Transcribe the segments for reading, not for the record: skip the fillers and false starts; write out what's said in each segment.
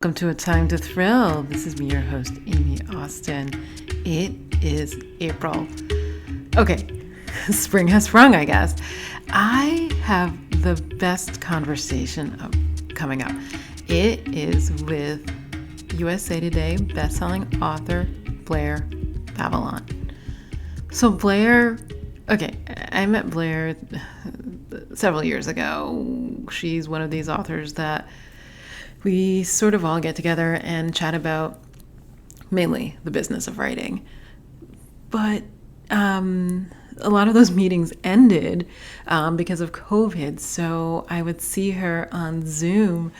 Welcome to A Time to Thrill. This is me, your host, Amy Austin. It is April. Okay, spring has sprung, I guess. I have the best conversation coming up. It is with USA Today bestselling author Blair Babylon. So Blair, I met Blair several years ago. She's one of these authors that we sort of all get together and chat about mainly the business of writing. But a lot of those meetings ended because of COVID. So I would see her on Zoom.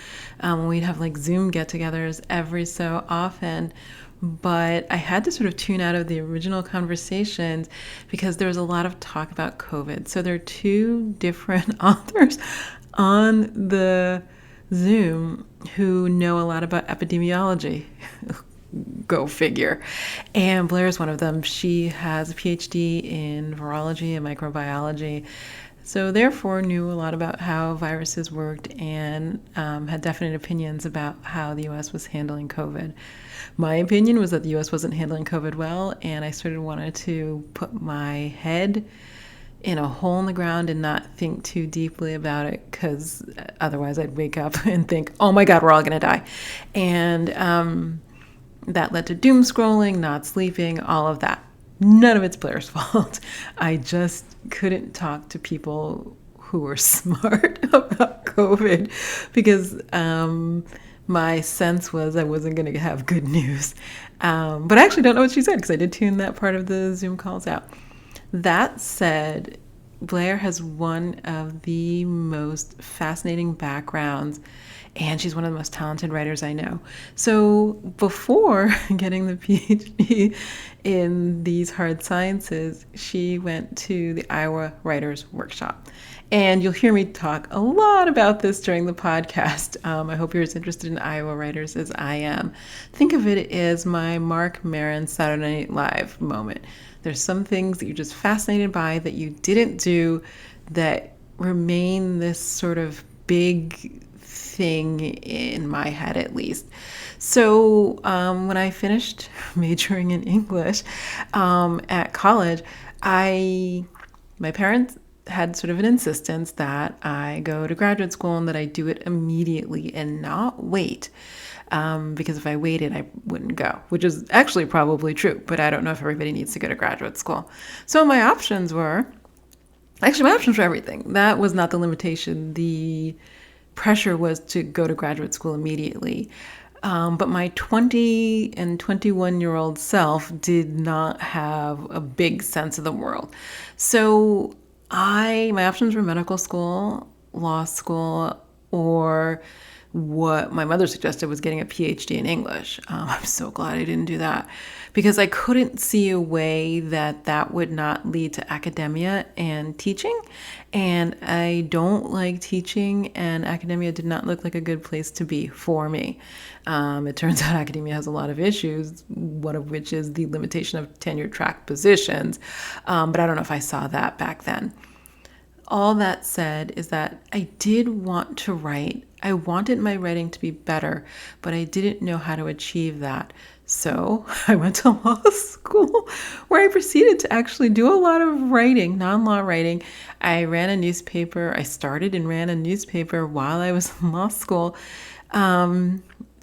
We'd have like Zoom get-togethers every so often. But I had to sort of tune out of the original conversations because there was a lot of talk about COVID. So there are two different authors on the Zoom who know a lot about epidemiology. Go figure. And Blair is one of them. She has a Ph.D. in virology and microbiology, so therefore knew a lot about how viruses worked and had definite opinions about how the U.S. was handling COVID. My opinion was that the U.S. wasn't handling COVID well, and I sort of wanted to put my head in a hole in the ground and not think too deeply about it, because otherwise I'd wake up and think, oh my God, we're all going to die. And that led to doom scrolling, not sleeping, all of that. None of it's Blair's fault. I just couldn't talk to people who were smart about COVID because my sense was I wasn't going to have good news. But I actually don't know what she said because I did tune that part of the Zoom calls out. That said, Blair has one of the most fascinating backgrounds, and she's one of the most talented writers I know. So before getting the PhD in these hard sciences, she went to the Iowa Writers Workshop. And you'll hear me talk a lot about this during the podcast. I hope you're as interested in Iowa writers as I am. Think of it as my Marc Maron Saturday Night Live moment. There's some things that you're just fascinated by that you didn't do that remain this sort of big thing in my head, at least. So when I finished majoring in English at college, my parents had sort of an insistence that I go to graduate school and that I do it immediately and not wait. Because if I waited, I wouldn't go, which is actually probably true, but I don't know if everybody needs to go to graduate school. So my options were everything. That was not the limitation. The pressure was to go to graduate school immediately. But my 20 and 21-year-old self did not have a big sense of the world. So my options were medical school, law school, or what my mother suggested was getting a PhD in English. I'm so glad I didn't do that because I couldn't see a way that would not lead to academia and teaching. And I don't like teaching, and academia did not look like a good place to be for me. It turns out academia has a lot of issues, one of which is the limitation of tenure track positions. But I don't know if I saw that back then. All that said is that I did want to write. I wanted my writing to be better, but I didn't know how to achieve that. So I went to law school where I proceeded to actually do a lot of writing, non-law writing. I ran a newspaper. I started and ran a newspaper while I was in law school. And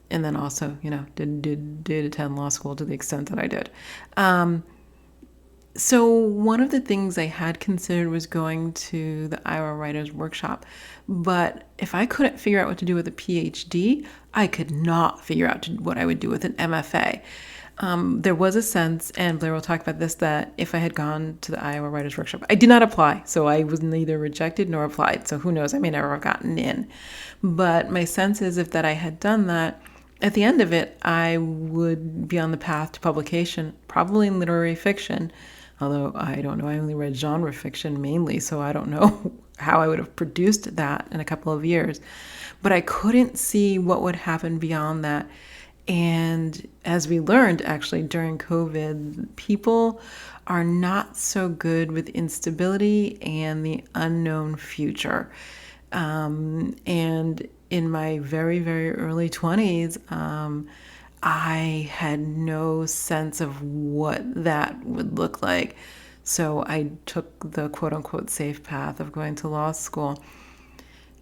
then also, did attend law school to the extent that I did. So one of the things I had considered was going to the Iowa Writers Workshop, but if I couldn't figure out what to do with a PhD, I could not figure out what I would do with an MFA. There was a sense, and Blair will talk about this, that if I had gone to the Iowa Writers Workshop, I did not apply, so I was neither rejected nor applied, so who knows, I may never have gotten in. But my sense is if that I had done that, at the end of it, I would be on the path to publication, probably in literary fiction. Although I don't know, I only read genre fiction mainly, so I don't know how I would have produced that in a couple of years. But I couldn't see what would happen beyond that. And as we learned actually during COVID, people are not so good with instability and the unknown future. And in my very, very early 20s, I had no sense of what that would look like. So I took the quote unquote safe path of going to law school.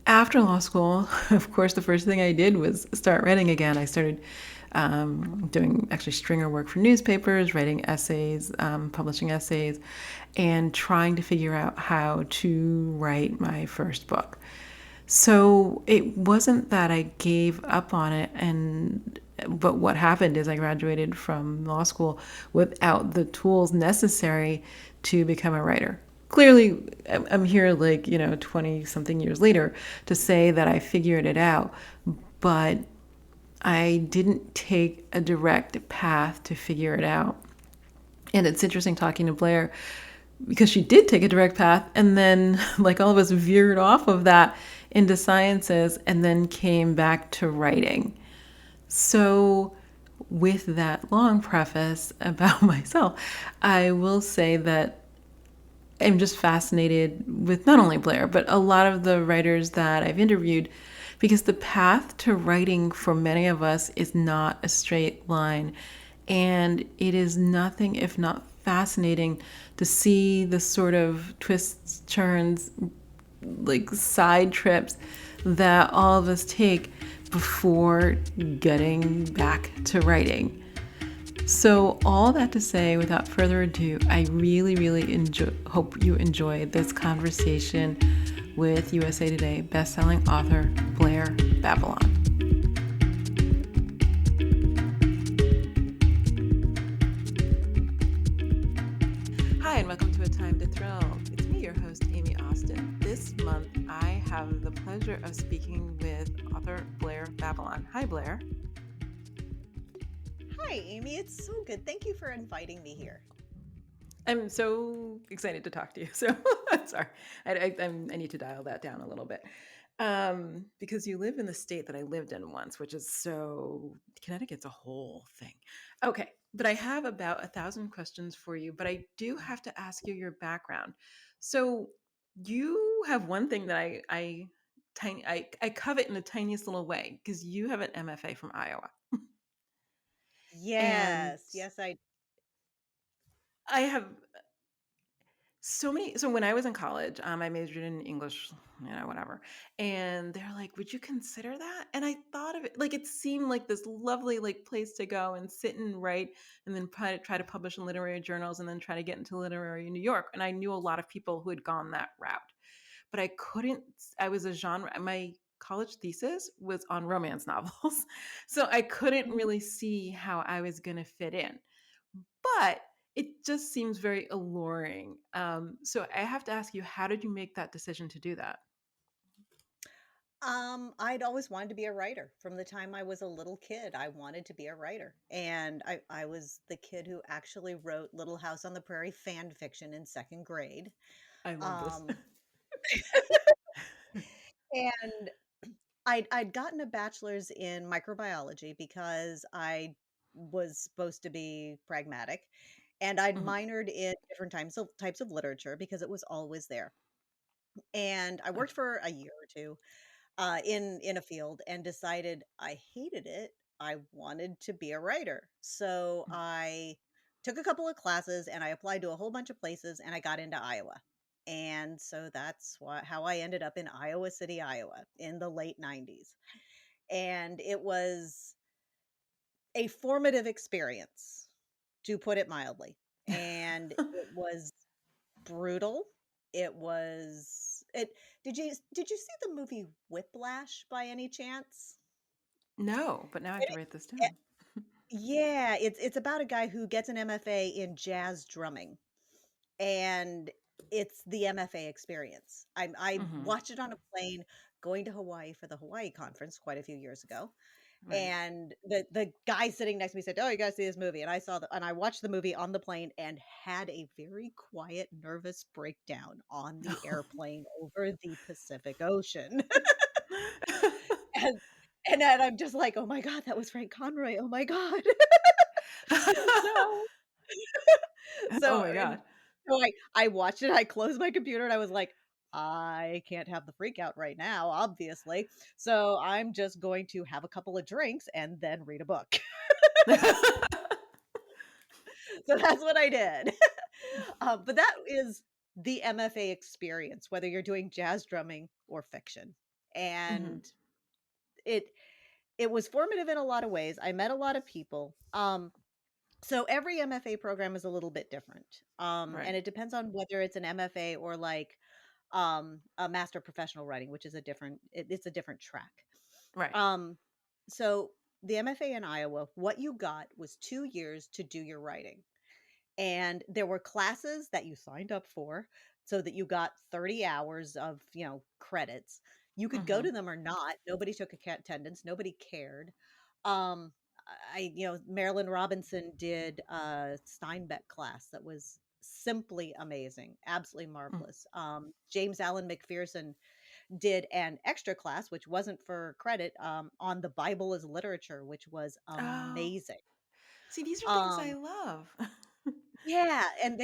After law school, of course, the first thing I did was start writing again. I started doing actually stringer work for newspapers, writing essays, publishing essays, and trying to figure out how to write my first book. So it wasn't that I gave up on it, and but what happened is I graduated from law school without the tools necessary to become a writer. Clearly, I'm here like, 20 something years later to say that I figured it out, but I didn't take a direct path to figure it out. And it's interesting talking to Blair because she did take a direct path and then, like all of us, veered off of that into sciences and then came back to writing. So, with that long preface about myself, I will say that I'm just fascinated with not only Blair, but a lot of the writers that I've interviewed, because the path to writing for many of us is not a straight line. And it is nothing if not fascinating to see the sort of twists, turns, like side trips that all of us take before getting back to writing. So, all that to say, without further ado, I really, really hope you enjoy this conversation with USA Today bestselling author Blair Babylon. Hi, and welcome to A Time to Thrill. It's me, your host, Amy Austin. This month, I have the pleasure of speaking with author Blair Babylon. Hi, Blair. Hi, Amy. It's so good. Thank you for inviting me here. I'm so excited to talk to you. So sorry, I need to dial that down a little bit, because you live in the state that I lived in once, which is so Connecticut's a whole thing. Okay, but I have about 1,000 questions for you. But I do have to ask you your background. So you have one thing that I covet in the tiniest little way because you have an MFA from Iowa, and Yes, yes, I. I have so when I was in college, I majored in English, whatever. And they're like, "Would you consider that?" And I thought of it like it seemed like this lovely like place to go and sit and write and then try to publish in literary journals and then try to get into literary New York. And I knew a lot of people who had gone that route. But I couldn't I was a genre my college thesis was on romance novels. So I couldn't Mhm. really see how I was going to fit in, but it just seems very alluring. So I have to ask you, how did you make that decision to do that? I'd always wanted to be a writer from the time I was a little kid. I wanted to be a writer, and I was the kid who actually wrote Little House on the Prairie fan fiction in second grade. I love this. Um, and I'd gotten a bachelor's in microbiology because I was supposed to be pragmatic, and I'd Mhm. minored in different types of literature because it was always there. And I Oh. worked for a year or two in a field and decided I hated it. I wanted to be a writer, so I took a couple of classes and I applied to a whole bunch of places and I got into Iowa. And so that's how I ended up in Iowa City, Iowa in the late 90s. And it was a formative experience, to put it mildly. And it was brutal. It was it did you see the movie Whiplash by any chance? No, but now I have And to write this it down. yeah, it's about a guy who gets an MFA in jazz drumming, and it's the MFA experience. I Hmm. watched it on a plane going to Hawaii for the Hawaii conference quite a few years ago, Right. and the guy sitting next to me said, "Oh, you gotta see this movie." And I watched the movie on the plane and had a very quiet, nervous breakdown on the airplane over the Pacific Ocean. and and then I'm just like, "Oh my god, that was Frank Conroy. Oh my god." So Oh so my and god. so I watched it. I closed my computer and I was like, I can't have the freak out right now, obviously. So I'm just going to have a couple of drinks and then read a book. So that's what I did. But that is the MFA experience, whether you're doing jazz drumming or fiction. Mhm. And it it was formative in a lot of ways. I met a lot of people. So every MFA program is a little bit different. And Right. it depends on whether it's an MFA or like a master professional writing, which is it's a different track. Right. Um, so the MFA in Iowa, what you got was 2 years to do your writing. And there were classes that you signed up for so that you got 30 hours of, credits. You could go to Mhm. them or not. Nobody took attendance. Nobody cared. Um, Marilyn Robinson did a Steinbeck class that was simply amazing, absolutely Mm. marvelous. James Allen McPherson did an extra class, which wasn't for credit, on the Bible as literature, which was Oh, amazing. see, these are things I Um, love. yeah, and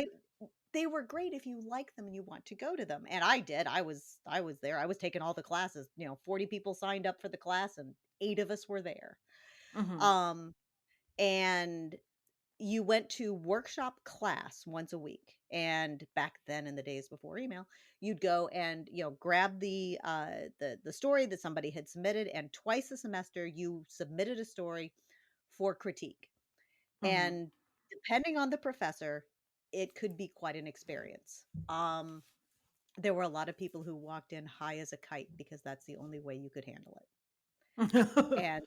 they were great if you like them and you want to go to them, and I did. I was there. I was taking all the classes, 40 people signed up for the class and 8 of us were there. Mhm. Um, and you went to workshop class once a week, and back then in the days before email, you'd go and, grab the story that somebody had submitted, and twice a semester you submitted a story for critique. Mhm. And depending on the professor, it could be quite an experience. There were a lot of people who walked in high as a kite because that's the only way you could handle it. And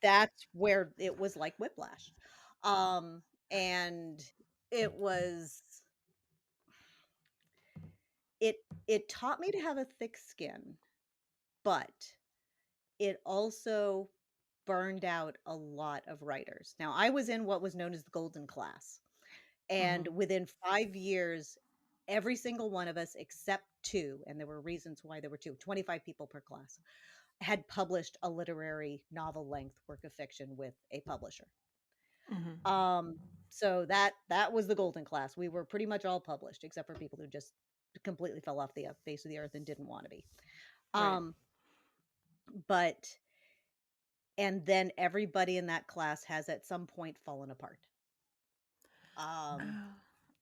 that's where it was like whiplash. And it was it it taught me to have a thick skin, but it also burned out a lot of writers. Now, I was in what was known as the golden class. And Mhm. within 5 years, every single one of us except 2, and there were reasons why there were 2, 25 people per class, had published a literary novel-length work of fiction with a publisher. Mhm. Um, so that was the golden class. We were pretty much all published except for people who just completely fell off the face of the earth and didn't wanna be. Right. Um, but and then everybody in that class has at some point fallen apart. Um, Oh,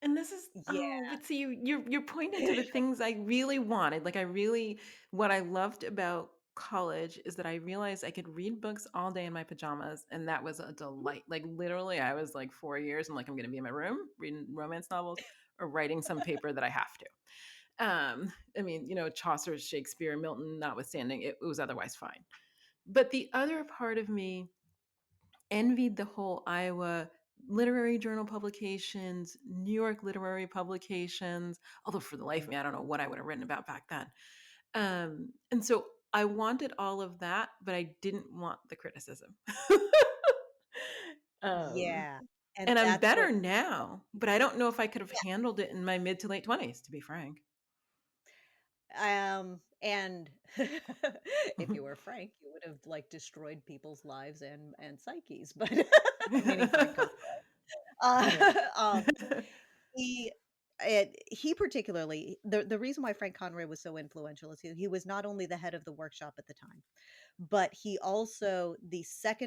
and this is yeah. but see, you're pointing to the things I really wanted. Like, I really what I loved about college is that I realized I could read books all day in my pajamas, and that was a delight. Like, literally, I was like 4 years, I'm like, "I'm gonna be in my room reading romance novels or writing some paper that I have to." I mean, Chaucer, Shakespeare, Milton notwithstanding, it was otherwise fine. But the other part of me envied the whole Iowa literary journal publications, New York literary publications, although for the life of me, I don't know what I would have written about back then. And so I wanted all of that, but I didn't want the criticism. um, Yeah, and and I'm that's what better now, but I don't know if I could have handled it in my mid to late 20s, to be frank. and if you were Frank, you would have, like, destroyed people's lives and psyches, but meaning Frank Conroy. Right. Um, he he particularly the reason why Frank Conroy was so influential is he was not only the head of the workshop at the time, but he also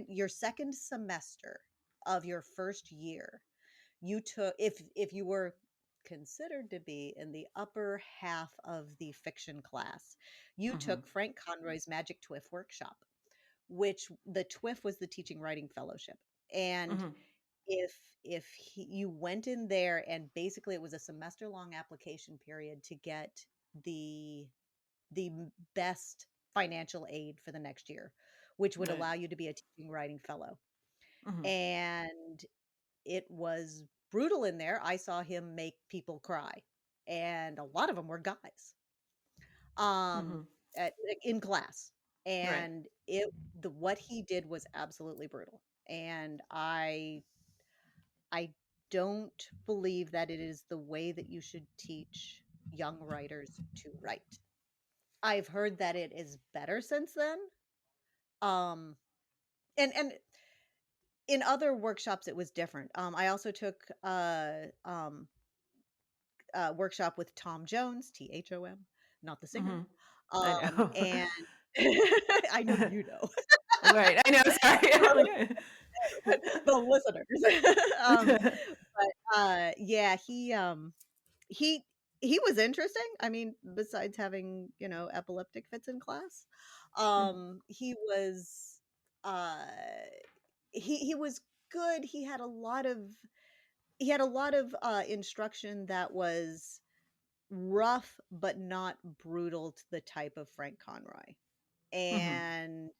your second semester of your first year, you took if you were considered to be in the upper half of the fiction class, you Mhm. took Frank Conroy's Magic Twiff workshop, which the Twiff was the teaching writing fellowship. And Mhm. you went in there and basically it was a semester long application period to get the best financial aid for the next year, which would Right. allow you to be a teaching writing fellow. Mhm. And it was brutal in there. I saw him make people cry, and a lot of them were guys, um, Mhm. in class, Right. and the what he did was absolutely brutal, and I don't believe that it is the way that you should teach young writers to write. I've heard that it is better since then, um, and in other workshops, it was different. I also took, workshop with Tom Jones, Thom, not the singer. Hmm. I know. And I know you know. Right. I know. Sorry. I'm like, The listeners. Yeah, he he was interesting. I mean, besides having, epileptic fits in class, he was uh he was good. He had a lot of instruction that was rough but not brutal to the type of Frank Conroy. hmm. And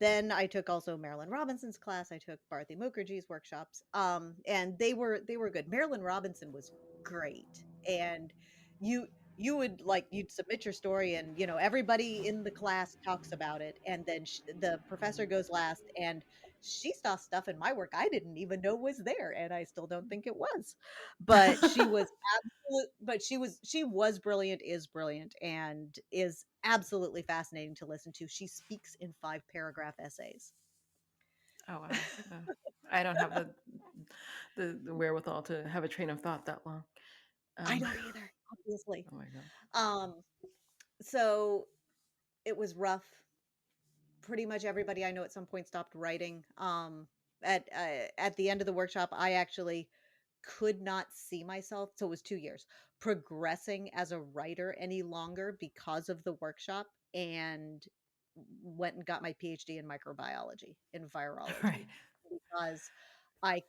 then I took also Marilyn Robinson's class. I took Bharati Mukherjee's workshops. And they were good. Marilyn Robinson was great. And you you'd submit your story, and everybody in the class talks about it, and then the professor goes last, and she saw stuff in my work I didn't even know was there, and I still don't think it was. But she was brilliant, is brilliant, and is absolutely fascinating to listen to. She speaks in 5 paragraph essays. Oh wow. I don't have the wherewithal to have a train of thought that long. I Um, don't either, obviously. oh my god. Um, so it was rough. Pretty much everybody I know at some point stopped writing. At the end of the workshop, I actually could not see myself. So it was 2 years progressing as a writer any longer because of the workshop, and went and got my PhD in microbiology, in Right. virology, because I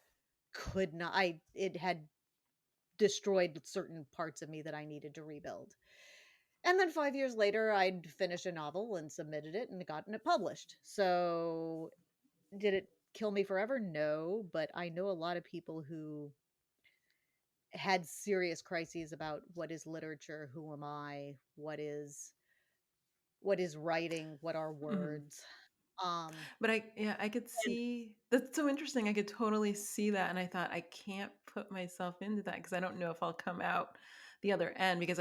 could not. I It had destroyed certain parts of me that I needed to rebuild. And then 5 years later, I'd finished a novel and submitted it and gotten it published. So did it kill me forever? No, but I know a lot of people who had serious crises about what is literature, who am I, what is writing, what are Mhm. words. Um But I could and see that's so interesting. I could totally see that, and I thought I can't put myself into that because I don't know if I'll come out the other end because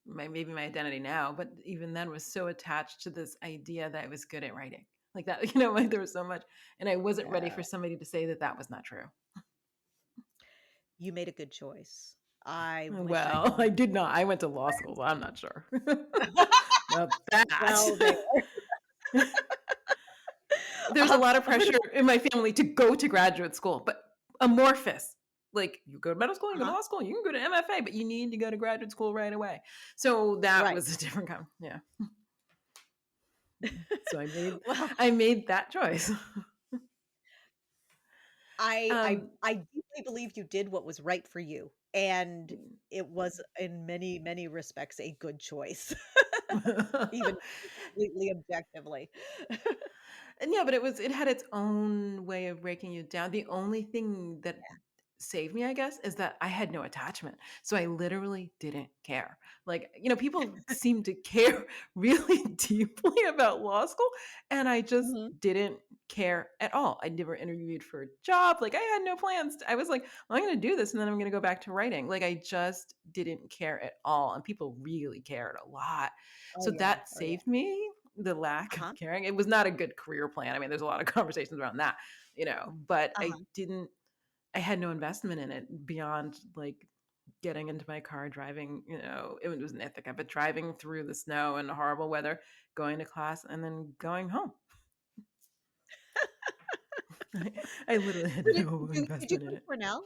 maybe my identity now, but even then was so attached to this idea that I was good at writing. Like that, like there was so much, and I wasn't ready yeah, for somebody to say that that was not true. you made a good choice. I wish I'd Well, gone I the did other not. I went to law school, so I'm not sure. way. Now Well, there. that there's a lot of But pressure in my family to go to graduate school, but amorphous. Like you go to medical school, you go to uh-huh, law school, you can go to MFA, but you need to go to graduate school right away. So that right. was a different kind. Yeah. So Well, I made that choice. Um, I deeply believe you did what was right for you, and it was in many, many respects a good choice, even completely objectively. and yeah, but it had its own way of breaking you down. The only thing that saved me, I guess, is that I had no attachment. So I literally didn't care. Like, people seem to care really deeply about law school, and I just Mhm. didn't care at all. I never interviewed for a job. Like, I had no plans. I was like, well, I'm going to do this and then I'm going to go back to writing. Like, I just didn't care at all. And people really cared a lot. Oh, So yeah. that Oh, yeah. saved me the lack of Uh-huh. caring. It was not a good career plan. I mean, there's a lot of conversations around that, but Uh-huh. I had no investment in it beyond like getting into my car, driving, it was in Ithaca, but driving through the snow and horrible weather, going to class, and then going home. I literally had So no did you investment go in to it. Cornell?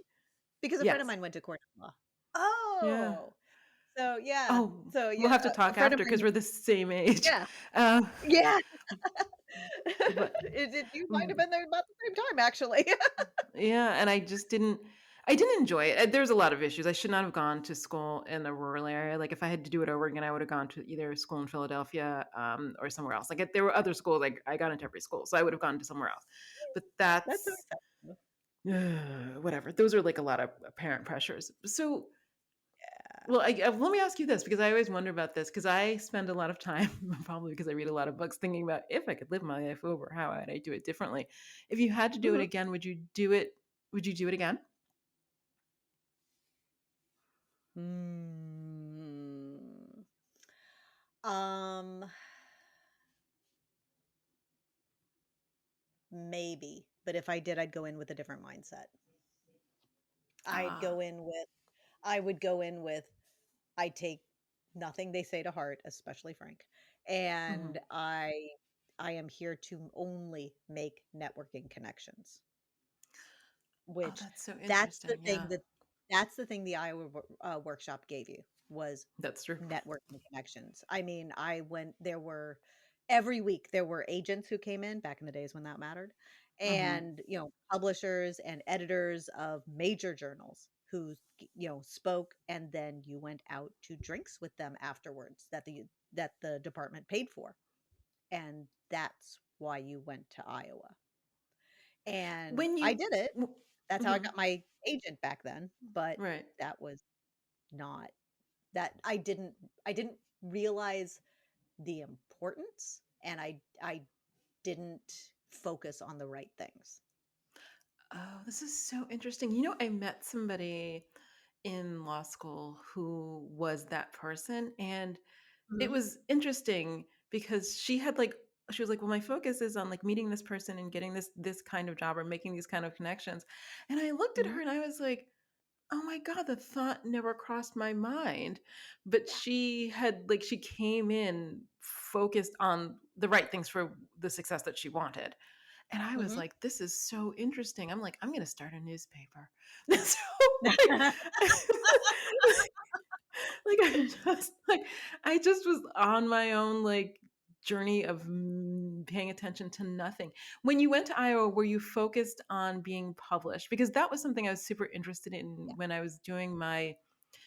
Because a friend of Yes. mine went to Cornell Law. Yeah. Oh, so yeah. Oh, So, we'll yeah, have to a talk friend of after because mine. we're the same age. Yeah. Uh, Yeah. but You might have mm, been there about the same time, actually. yeah, and I didn't enjoy it. There's a lot of issues. I should not have gone to school in a rural area. Like if I had to do it over again, I would have gone to either school in Philadelphia or somewhere else. Like there were other schools. Like I got into every school, so I would have gone to somewhere else. But That's so that's acceptable. whatever. Those are like a lot of parent pressures. So, well, let me ask you this because I always wonder about this because I spend a lot of time, probably because I read a lot of books, thinking about if I could live my life over, how would I do it differently? If you had to do it Mhm. again, would you do it? Would you do it again? Mm. Um, Maybe, but if I did, I'd go in with a different mindset. I'd Ah, go in with I would go in with, I take nothing they say to heart, especially Frank. Hmm. And I am here to only make networking connections, Oh, which that's so that's the interesting. thing Yeah, that that's the thing the Iowa workshop gave you was that's true. networking connections. I mean, I went there were every week there were agents who came in back in the days when that mattered, Hmm. and publishers and editors of major journals who spoke, and then you went out to drinks with them afterwards that the department paid for, and that's why you went to Iowa. And When I you, did it. That's how I mhm, got my agent back then, but right. that was not that I didn't realize the importance, and I didn't focus on the right things. Oh, this is so interesting. You know, I met somebody in law school who was that person, and it Mhm. was interesting because she was like, "Well, my focus is on like meeting this person and getting this kind of job or making these kind of connections." And I looked at her Mhm. and I was like, "Oh my god, the thought never crossed my mind." But Yeah. she came in focused on the right things for the success that she wanted. And I was Mhm. like, "This is so interesting." I'm like, "I'm gonna start a newspaper." So, like like, I just was on my own, like, journey of, paying attention to nothing. When you went to Iowa, were you focused on being published? Because that was something I was super interested Yeah. in when I was doing my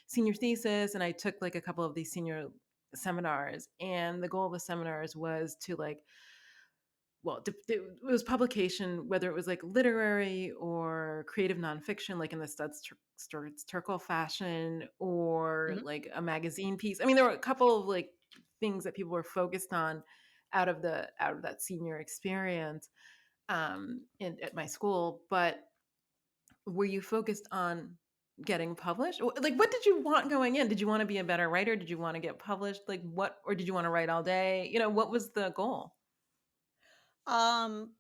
senior thesis, and I took, like, a couple of these senior seminars, and the goal of the seminars was to, like, well, it was publication, whether it was like literary or creative nonfiction, like in the Studs Terkel fashion, or Mhm. like a magazine piece. I mean, there were a couple of like things that people were focused on out of that senior experience at my school. But were you focused on getting published? Like, what did you want going in? Did you want to be a better writer? Did you want to get published? Like, what, or did you want to write all day? You know, what was the goal? Um,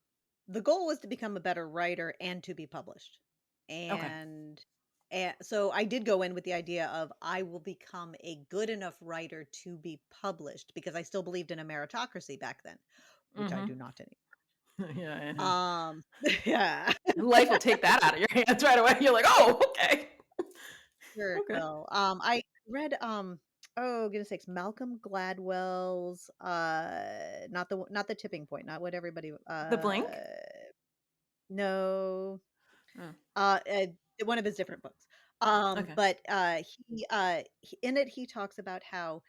the goal was to become a better writer and to be published. Okay. And so I did go in with the idea of I will become a good enough writer to be published because I still believed in a meritocracy back then, which I do Hmm. not anymore. Yeah, I know. Yeah. Life will take that out of your hands right away. You're like, "Oh, okay. Sure it Okay." will. I read, oh, goodness sakes, Malcolm Gladwell's, not the Tipping Point, not what everybody, The Blink? no, Oh, uh, uh, one of his different books. okay. But, in it, he talks about how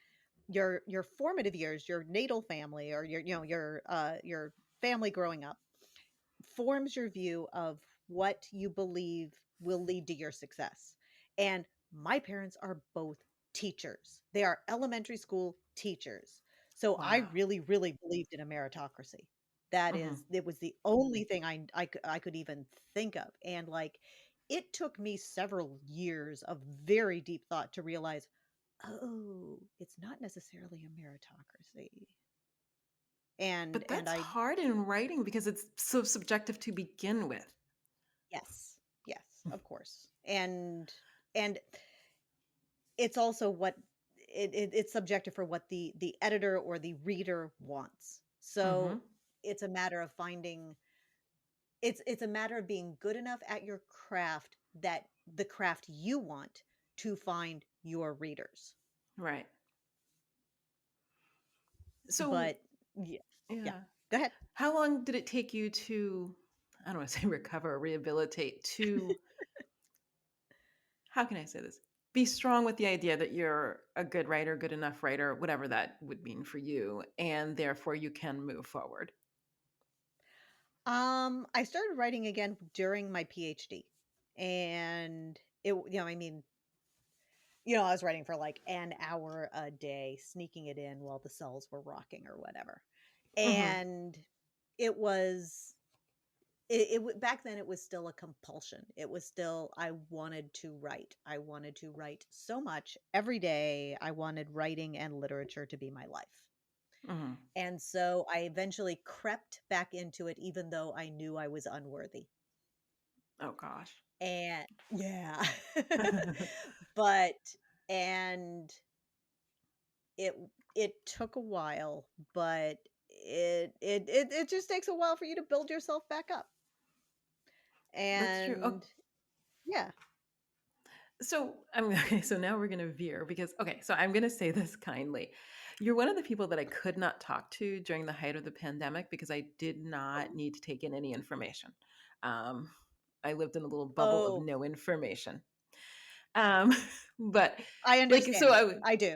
your formative years, your natal family or your family growing up forms your view of what you believe will lead to your success. And my parents are both teachers. They are elementary school teachers. So I Wow. really, really believed in a meritocracy. Mhm. It was the only thing I could even think of. And like it took me several years of very deep thought to realize, oh, it's not necessarily a meritocracy. And But and that's I hard in writing because it's so subjective to begin with. Yes. Yes, of course. And it's also what it's subjective for what the editor or the reader wants. So Mhm. it's a matter of finding it's a matter of being good enough at your craft that the craft you want to find your readers. Right. So, But yeah, yeah. yeah. Go ahead. How long did it take you to, I don't wanna say recover or rehabilitate, to, how can I say this? Be strong with the idea that you're a good writer, good enough writer, whatever that would mean for you, and therefore you can move forward? I started writing again during my PhD. And I mean, I was writing for like an hour a day, sneaking it in while the cells were rocking or whatever. Mhm. And it was back then it was still a compulsion. It was still I wanted to write. I wanted to write so much every day. I wanted writing and literature to be my life. Mhm. And so I eventually crept back into it even though I knew I was unworthy. Oh gosh. And yeah. But and it it took a while, but it just takes a while for you to build yourself back up. That's true. And yeah. So I'm okay. So now we're gonna veer because okay. So I'm gonna say this kindly. You're one of the people that I could not talk to during the height of the pandemic because I did not need to take in any information. Um, I lived in a little bubble of Oh, no information. Um, but I like so, understand. I do.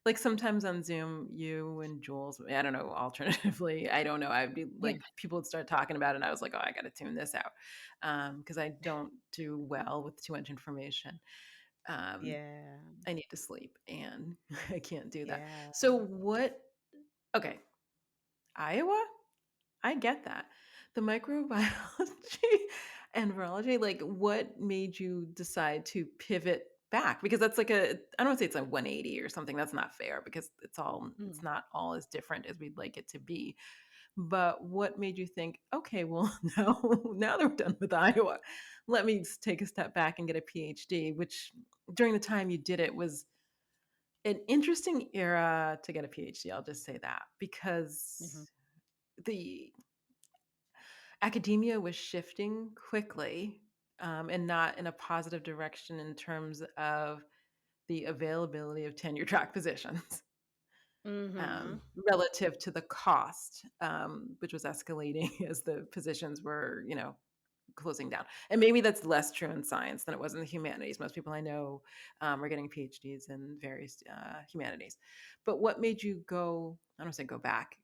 like sometimes on Zoom, you and Jules, I don't know, alternatively, I don't know. I'd be Yeah. like, people would start talking about it, and I was like, oh, I got to tune this out because I don't do well with too much information. Um, Yeah. I need to sleep and I can't do that. Yeah. So, what, okay, Iowa? I get that. The microbiology and virology, like what made you decide to pivot back? Because that's like I don't want to say it's a 180 or something. That's not fair because it's Mm. not all as different as we'd like it to be. But what made you think, okay, well, now that we're done with Iowa, let me take a step back and get a PhD, which during the time you did it was an interesting era to get a PhD. I'll just say that Mhm. because the academia was shifting quickly and not in a positive direction in terms of the availability of tenure track positions Mhm. relative to the cost, which was escalating as the positions were, closing down. And maybe that's less true in science than it was in the humanities. Most people I know are getting PhDs in various humanities. But what made you go, I don't say go back,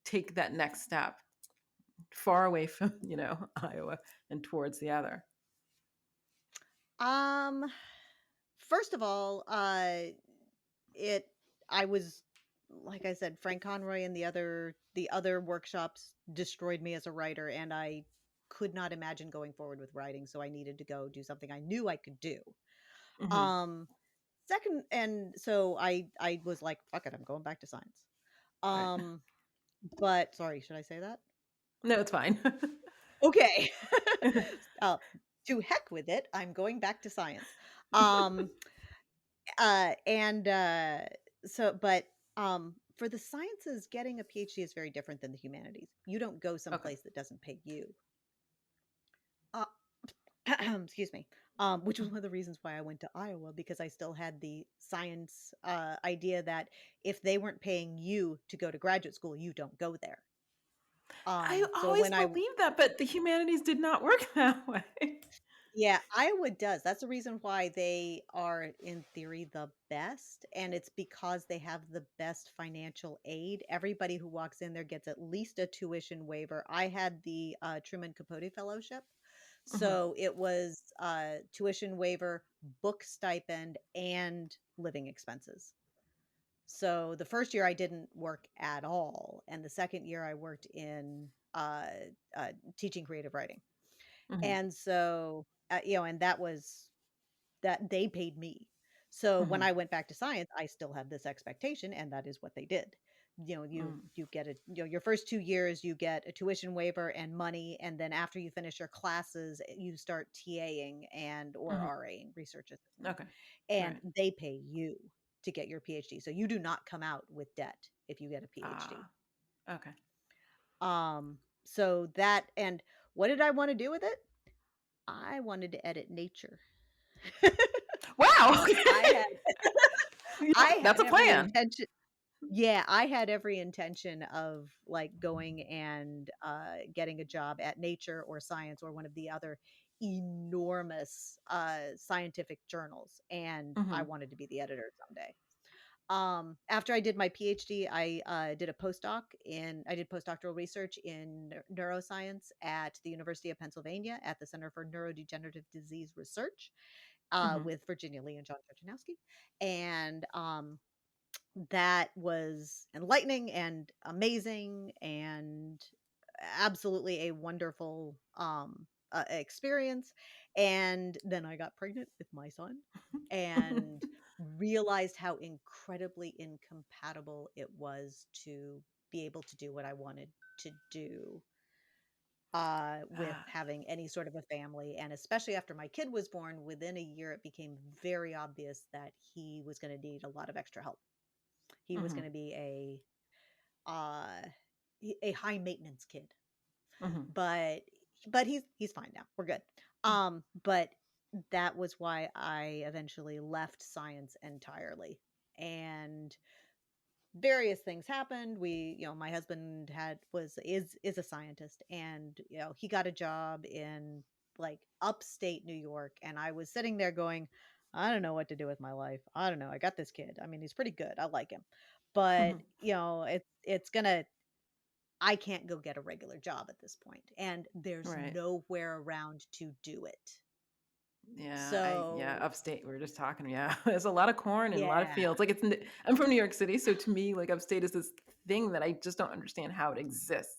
take that next step far away from, Iowa and towards the other? Um, First of all, it I was like I said, Frank Conroy and the other workshops destroyed me as a writer, and I could not imagine going forward with writing, so I needed to go do something I knew I could do. Mhm. Um, Second, and so I was like, fuck it, I'm going back to science. Right. Um, but sorry, should I say that? No, it's fine. Okay. uh, to heck with it, I'm going back to science. Um, and so but For the sciences, getting a PhD is very different than the humanities. You don't go Okay. someplace that doesn't pay you. Uh, excuse me. Which was Mm. one of the reasons why I went to Iowa, because I still had the science idea that if they weren't paying you to go to graduate school, you don't go there. I So always when I believed that, but the humanities did not work that way. Yeah, Iowa does. That's the reason why they are, in theory, the best, and it's because they have the best financial aid. Everybody who walks in there gets at least a tuition waiver. I had the Truman Capote Fellowship, Mhm. so it was tuition waiver, book stipend, and living expenses. So the first year I didn't work at all, and the second year I worked in teaching creative writing. Mhm. And so, and that they paid me. So when Mhm. I went back to science, I still had this expectation, and that is what they did. Mm. You get your first 2 years, you get a tuition waiver and money, and then after you finish your classes, you start TAing and or Mhm. RAing, research assistant, Okay. and Right. they pay you to get your PhD. So you do not come out with debt if you get a PhD. Ah. Okay. So that and what did I want to do with it? I wanted to edit Nature. Wow. I had I That's had a every plan. intention Yeah, I had every intention of, like, going and, getting a job at Nature or Science or one of the other enormous, scientific journals, and I Mhm. wanted to be the editor someday. After I did my PhD, I did postdoctoral research in neuroscience at the University of Pennsylvania at the Center for Neurodegenerative Disease Research, Mhm. with Virginia Lee and John Turtunowski, and, that was enlightening and amazing and absolutely a wonderful, experience, and then I got pregnant with my son and realized how incredibly incompatible it was to be able to do what I wanted to do, with Ah. having any sort of a family, and especially after my kid was born, within a year, it became very obvious that he was gonna need a lot of extra help. He was Mm-hmm. going to be uh a high maintenance kid. Mm-hmm. But he's fine now. We're good. But that was why I eventually left science entirely. And various things happened. My husband had was is a scientist, and he got a job in like upstate New York, and I was sitting there going, I don't know what to do with my life. I don't know. I got this kid. I mean, he's pretty good. I like him. But, Mm-hmm. it's gonna I can't go get a regular job at this point, and there's Right. nowhere around to do it. Yeah, So, upstate. We were just talking. Yeah, there's a lot of corn and a lot of yeah. fields. Like I'm from New York City, so to me, like upstate is this thing that I just don't understand how it exists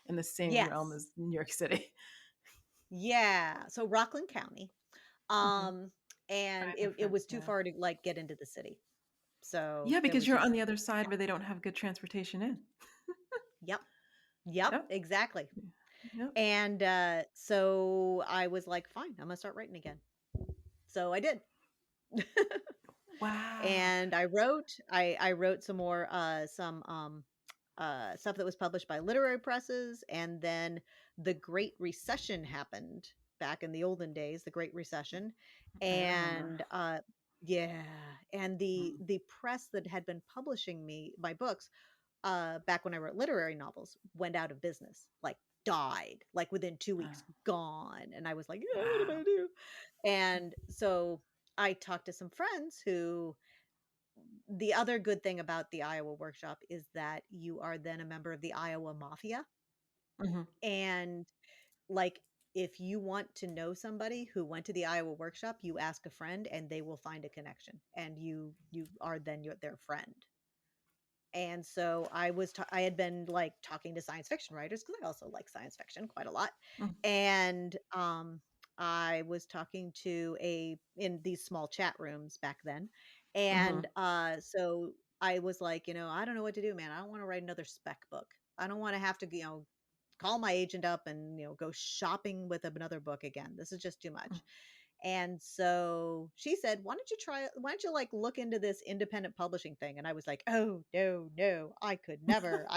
in the same realm Yes. as New York City. Yeah. So Rockland County. Hmm. Um, and I have it friends. was too Yeah, far to like get into the city. So yeah, there because was you're on just the other side yeah. where they don't have good transportation in. Yep. Yep, Yep. exactly. Yep. And so I was like, fine, I'm gonna start writing again. So I did. Wow. And I wrote some more stuff that was published by literary presses, and then the Great Recession happened back in the olden days, the Great Recession. I remember. And yeah, and the Mm. the press that had been publishing me my books back when I wrote literary novels went out of business, like died, like within 2 weeks, Oh, gone. And I was like, yeah, what am I wow. gonna do? And so I talked to some friends who the other good thing about the Iowa workshop is that you are then a member of the Iowa Mafia. Hmm. And like, if you want to know somebody who went to the Iowa workshop, you ask a friend and they will find a connection, and you are then their friend. And so I had been like talking to science fiction writers because I also like science fiction quite a lot. And I was talking to a in these small chat rooms back then. And Hmm. so I was like, I don't know what to do, man. I don't want to write another spec book. I don't want to have to, call my agent up and, go shopping with another book again. This is just too much. And so she said, why don't you like look into this independent publishing thing?" And I was like, "Oh, no, no, I could never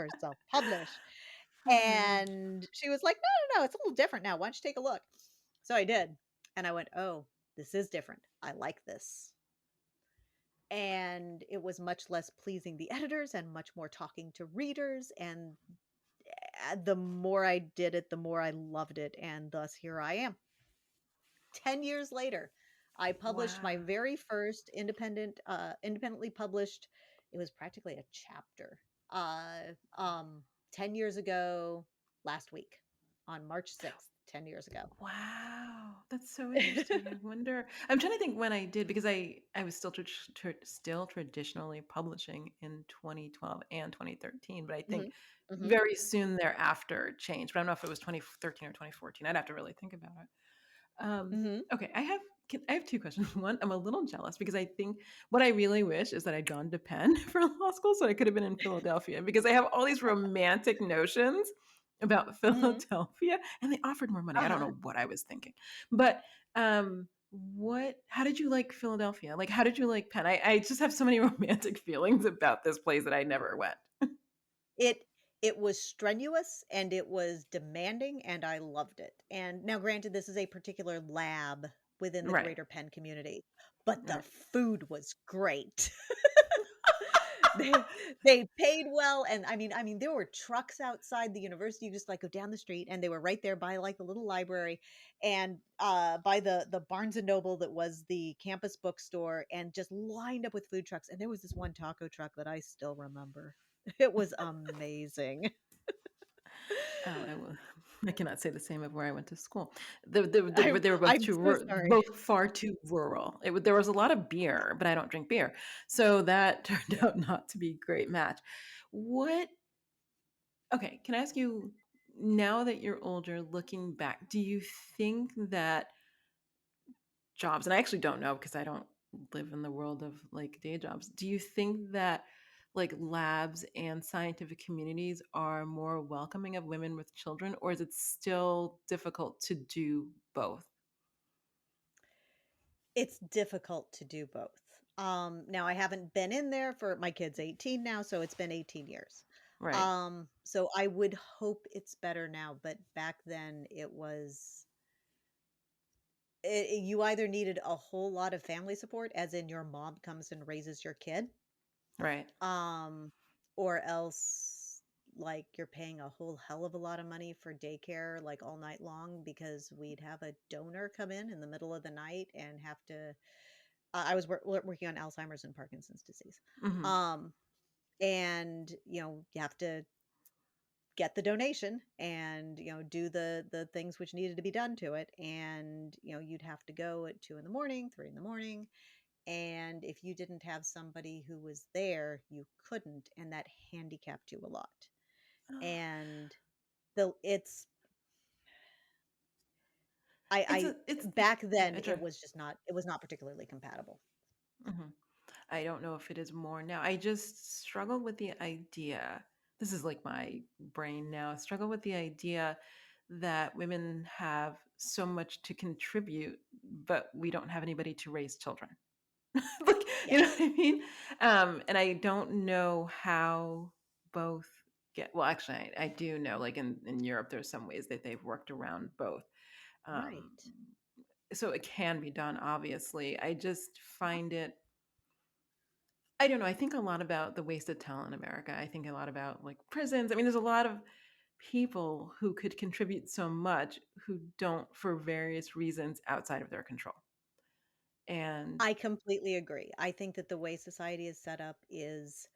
self-publish." Oh my gosh. And she was like, "No, no, no, it's a little different now. Why don't you take a look?" So I did. And I went, "Oh, this is different. I like this." And it was much less pleasing the editors and much more talking to readers. And the more I did it, the more I loved it. And thus here I am. 10 years later, I published my Wow. very first independently published, it was practically a chapter, 10 years ago last week on March 6th, 10 years ago. Wow, that's so interesting. I wonder. I'm trying to think when I did because I was still traditionally publishing in 2012 and 2013, but I think Mhm. Mhm. very soon thereafter it changed. But I don't know if it was 2013 or 2014. I'd have to really think about it. Mhm. Okay, I have two questions. One, I'm a little jealous because I think what I really wish is that I'd gone to Penn for law school, so I could have been in Philadelphia because I have all these romantic notions about Mhm. Philadelphia, and they offered more money. I don't Uh-huh. know what I was thinking, but what? How did you like Philadelphia? Like, how did you like Penn? I just have so many romantic feelings about this place that I never went. It it was strenuous and it was demanding, and I loved it. And now granted, this is a particular lab within the Right, greater Penn community, but the right. food was great. They they paid well, and I mean, there were trucks outside the university. You just, like, go down the street, and they were right there by, like, the little library and, by the Barnes& and Noble that was the campus bookstore, and just lined up with food trucks, and there was this one taco truck that I still remember. It was amazing. Oh, I will. I cannot say the same of where I went to school. They were both I'm so sorry. both far too rural. There was a lot of beer, but I don't drink beer, so that turned out not to be a great match. What? Okay, can I ask you? Now that you're older, looking back, do you think that jobs, and I actually don't know because I don't live in the world of like day jobs. Do you think that like labs and scientific communities are more welcoming of women with children, or is it still difficult to do both? It's difficult to do both. Now I haven't been in there for my kid's 18 now, so it's been 18 years. Right. So I would hope it's better now, but back then it was you either needed a whole lot of family support, as in your mom comes and raises your kid, Right. um, or else like you're paying a whole hell of a lot of money for daycare like all night long because we'd have a donor come in the middle of the night and have to I was working on Alzheimer's and Parkinson's disease. Hmm. Um, and you have to get the donation and do the things which needed to be done to it, and you'd have to go at 2 in the morning, 3 in the morning, and if you didn't have somebody who was there, you couldn't, and that handicapped you a lot. And the it's It's I a it's back yeah. then it was not particularly compatible. Mhm. I don't know if it is more now. I just struggle with the idea. This is like my brain now. I struggle with the idea that women have so much to contribute, but we don't have anybody to raise children. Like, you know what Yes. I mean? And I don't know how both get. Well, actually, I do know. Like in Europe, there's some ways that they've worked around both. Um, Right. so it can be done. Obviously, I just find it. I don't know. I think a lot about the wasted talent in America. I think a lot about like prisons. I mean, there's a lot of people who could contribute so much who don't for various reasons outside of their control. And I completely agree. I think that the way society is set up is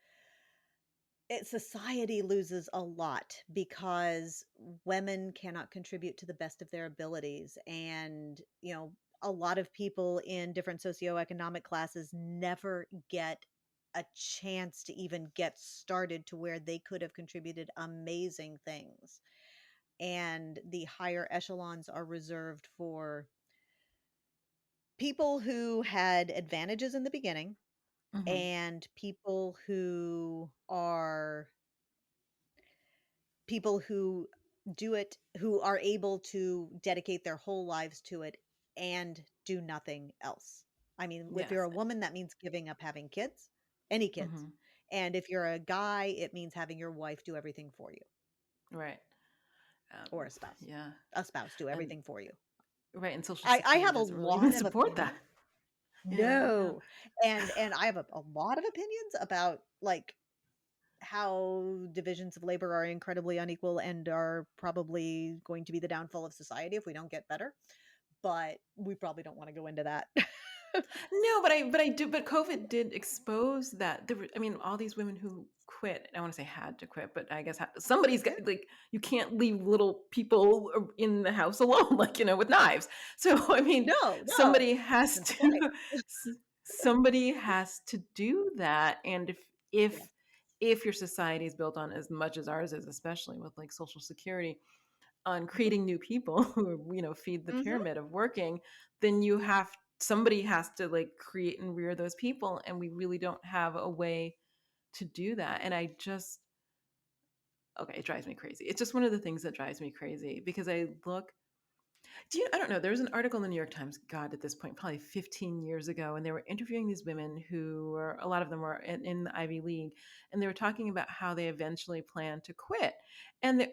society loses a lot because women cannot contribute to the best of their abilities. And, a lot of people in different socioeconomic classes never get a chance to even get started to where they could have contributed amazing things. And the higher echelons are reserved for people who had advantages in the beginning mhm, and people who do it who are able to dedicate their whole lives to it and do nothing else. I mean, if you're yes, a woman, that means giving up having kids, any kids. mhm, And if you're a guy, it means having your wife do everything for you, right, or a spouse. yeah, A spouse do and everything for you. right, and Social I Security have a doesn't really even lot of support that. opinions. Yeah, yeah. No. And I have a lot of opinions about like how divisions of labor are incredibly unequal and are probably going to be the downfall of society if we don't get better. But we probably don't wanna go into that. No, but COVID did expose that there were, I mean, all these women who quit, I want to say had to quit, but I guess somebody's Yeah. got, like, you can't leave little people in the house alone, like, with knives. So, I mean, No, no. somebody has That's to, why. s- somebody has to do that. And Yes. if your society is built on as much as ours is, especially with like Social Security, on Mhm. creating new people who feed the Mhm. pyramid of working, then somebody has to like create and rear those people, and we really don't have a way to do that. And I just okay, it drives me crazy. It's just one of the things that drives me crazy because I look I don't know, there was an article in the New York Times, god, at this point probably 15 years ago, and they were interviewing these women who were, a lot of them were in the Ivy League, and they were talking about how they eventually plan to quit. And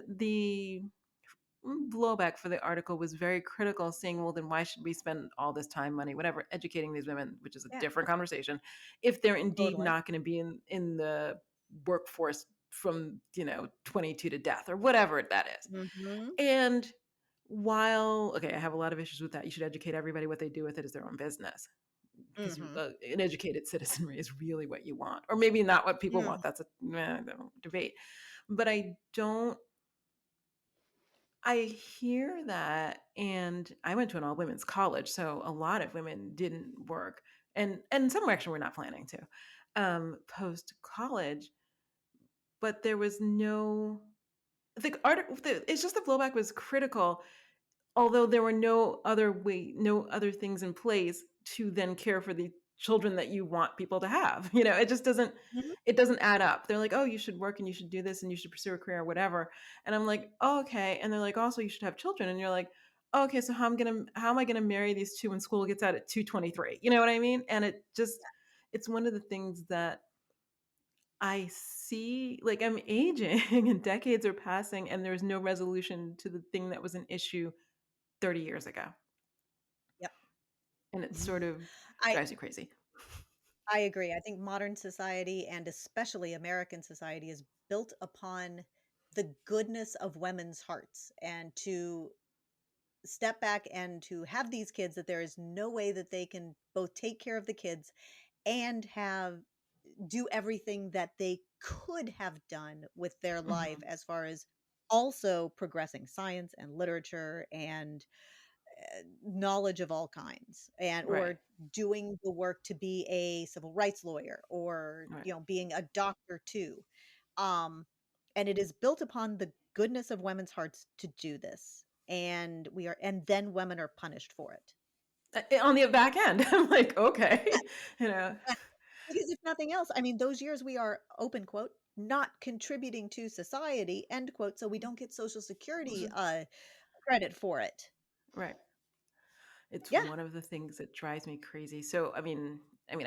the blowback for the article was very critical, saying, well, then why should we spend all this time, money, whatever, educating these women, which is a Yeah, different conversation, if they're indeed totally. not going to be in the workforce from 22 to death or whatever that is. Mhm. And while, okay, I have a lot of issues with that, you should educate everybody. What they do with it is their own business, because Mhm. an educated citizenry is really what you want, or maybe not what people Mm. want. That's a debate. But I hear that, and I went to an all women's college, so a lot of women didn't work, and some actually were not planning to post college, but there was no the article. It's just the blowback was critical, although there were no other things in place to then care for the children that you want people to have. It just doesn't Mhm. it doesn't add up. They're like, "Oh, you should work and you should do this and you should pursue a career or whatever." And I'm like, "Oh, okay." And they're like, "Also, you should have children." And you're like, okay, so how am I gonna marry these two when school gets out at 2:23? You know what I mean? And it's one of the things that I see, like, I'm aging and decades are passing and there's no resolution to the thing that was an issue 30 years ago. Yep. And it sort of I drives you crazy. I agree. I think modern society, and especially American society, is built upon the goodness of women's hearts, and to step back and to have these kids, that there is no way that they can both take care of the kids and have do everything that they could have done with their life, Mhm. as far as also progressing science and literature and knowledge of all kinds, and Right, or doing the work to be a civil rights lawyer, or right. being a doctor too. um and it is built upon the goodness of women's hearts to do this, and then women are punished for it. On the back end, I'm like, Yes, "Okay." You know? yes. Because if nothing else, I mean, those years we are, open quote, not contributing to society, end quote, so we don't get social security credit for it. Right. It's Yeah. one of the things that drives me crazy. So, I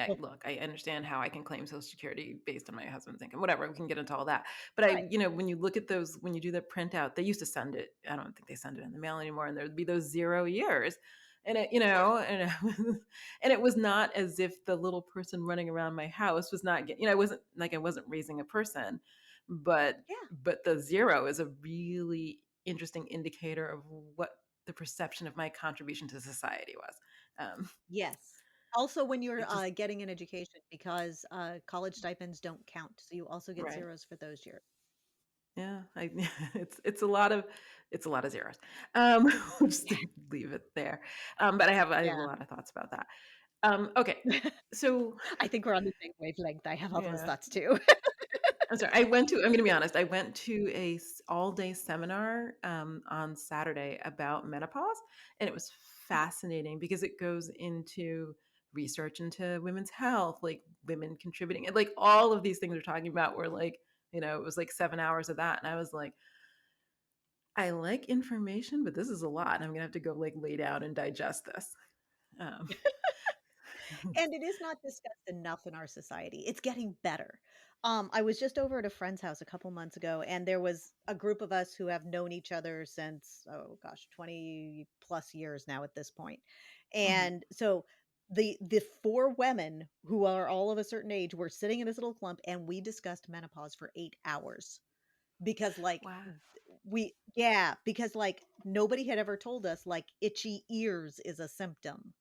Well, look, I understand how I can claim Social Security based on my husband's income, whatever. We can get into all that. But right. when you look at those, when you do the printout, they used to send it. I don't think they send it in the mail anymore, and there would be those 0 years, and Yeah. and it was not as if the little person running around my house was not getting. It wasn't like I wasn't raising a person, but Yeah. the zero is a really interesting indicator of what the perception of my contribution to society was. Um, Yes. Also, when you're, it just getting an education, because, college stipends don't count, so you also get right. zeros for those years. Yeah, I it's a lot of zeros. We'll just leave it there. But I have a Yeah. lot of thoughts about that. Okay. So, I think we're on the same wavelength. I have all those yeah. thoughts too. I'm sorry. I'm gonna be honest. I went to a all-day seminar on Saturday about menopause, and it was fascinating because it goes into research into women's health, like women contributing, and like all of these things we're talking about were like, it was like 7 hours of that, and I was like, I like information, but this is a lot, and I'm gonna have to go like lay down and digest this. Um, And it is not discussed enough in our society. It's getting better. I was just over at a friend's house a couple months ago, and there was a group of us who have known each other since, oh gosh, 20 plus years now at this point. mhm. And so the four women who are all of a certain age were sitting in this little clump, and we discussed menopause for 8 hours, because like Wow. because like nobody had ever told us like itchy ears is a symptom.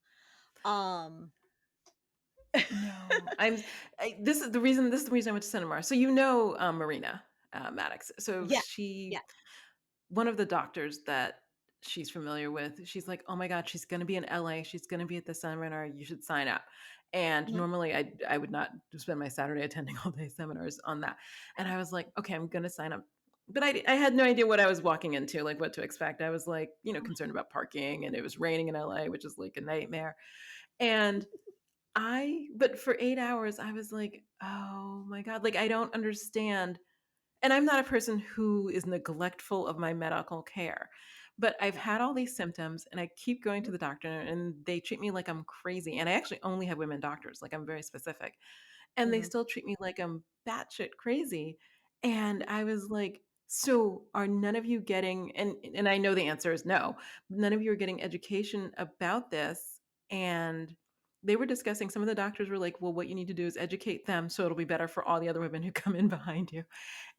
Um No, this is the reason I went to Cinema. So Marina Maddox. So Yeah, yeah. one of the doctors that she's familiar with, she's like, "Oh my God, she's going to be in LA. She's going to be at the seminar. You should sign up." And Mhm. normally I would not spend my Saturday attending all day seminars on that. And I was like, "Okay, I'm going to sign up." But I had no idea what I was walking into, like what to expect. I was like, concerned about parking, and it was raining in LA, which is like a nightmare. And but for 8 hours, I was like, "Oh my God." Like, I don't understand, and I'm not a person who is neglectful of my medical care, but I've Yeah. had all these symptoms and I keep going to Mhm, the doctor and they treat me like I'm crazy. And I actually only have women doctors, like I'm very specific. And they mhm. still treat me like I'm batshit crazy. And I was like, so are none of you getting, and I know the answer is no, none of you are getting education about this. And they were discussing, some of the doctors were like, well, what you need to do is educate them so it'll be better for all the other women who come in behind you.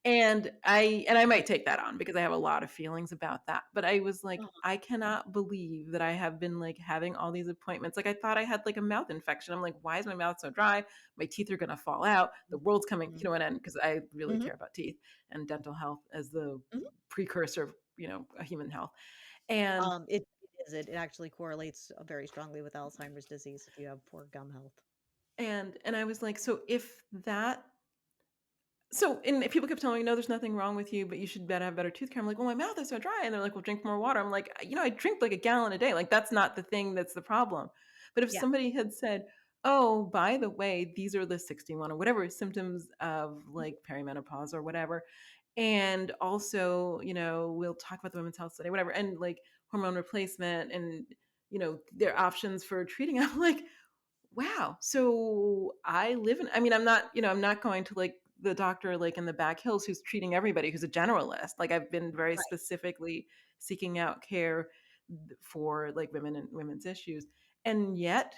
And I might take that on because I have a lot of feelings about that. But I was like, Uh-huh. I cannot believe that I have been like having all these appointments. Like I thought I had like a mouth infection. I'm like, why is my mouth so dry? My teeth are gonna fall out. The world's coming, Mhm, what end? Because I really mhm, care about teeth and dental health as the mhm. precursor of, a human health. And It actually correlates, very strongly with Alzheimer's disease if you have poor gum health. and I was like, so if that so, and people kept telling me, "No, there's nothing wrong with you, but you should better have better tooth care." I'm like, "Well, my mouth is so dry." And they're like, "Well, drink more water." I'm like, I drink like a gallon a day. Like, that's not the thing that's the problem. But if Yeah. somebody had said, "Oh, by the way, these are the 61 or whatever symptoms of Mhm, like perimenopause or whatever," and also, we'll talk about the women's health study, whatever, and like hormone replacement and, their options for treating. I'm like, wow. So I live in, I mean, I'm not going to like the doctor like in the back hills who's treating everybody, who's a generalist. Like I've been very Right. specifically seeking out care for like women and women's issues. And yet,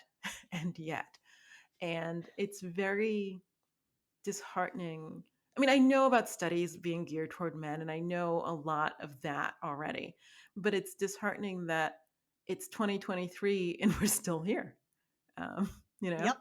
and yet, and it's very disheartening. I mean, I know about studies being geared toward men, and I know a lot of that already, but it's disheartening that it's 2023 and we're still here. Um, you know? Yep.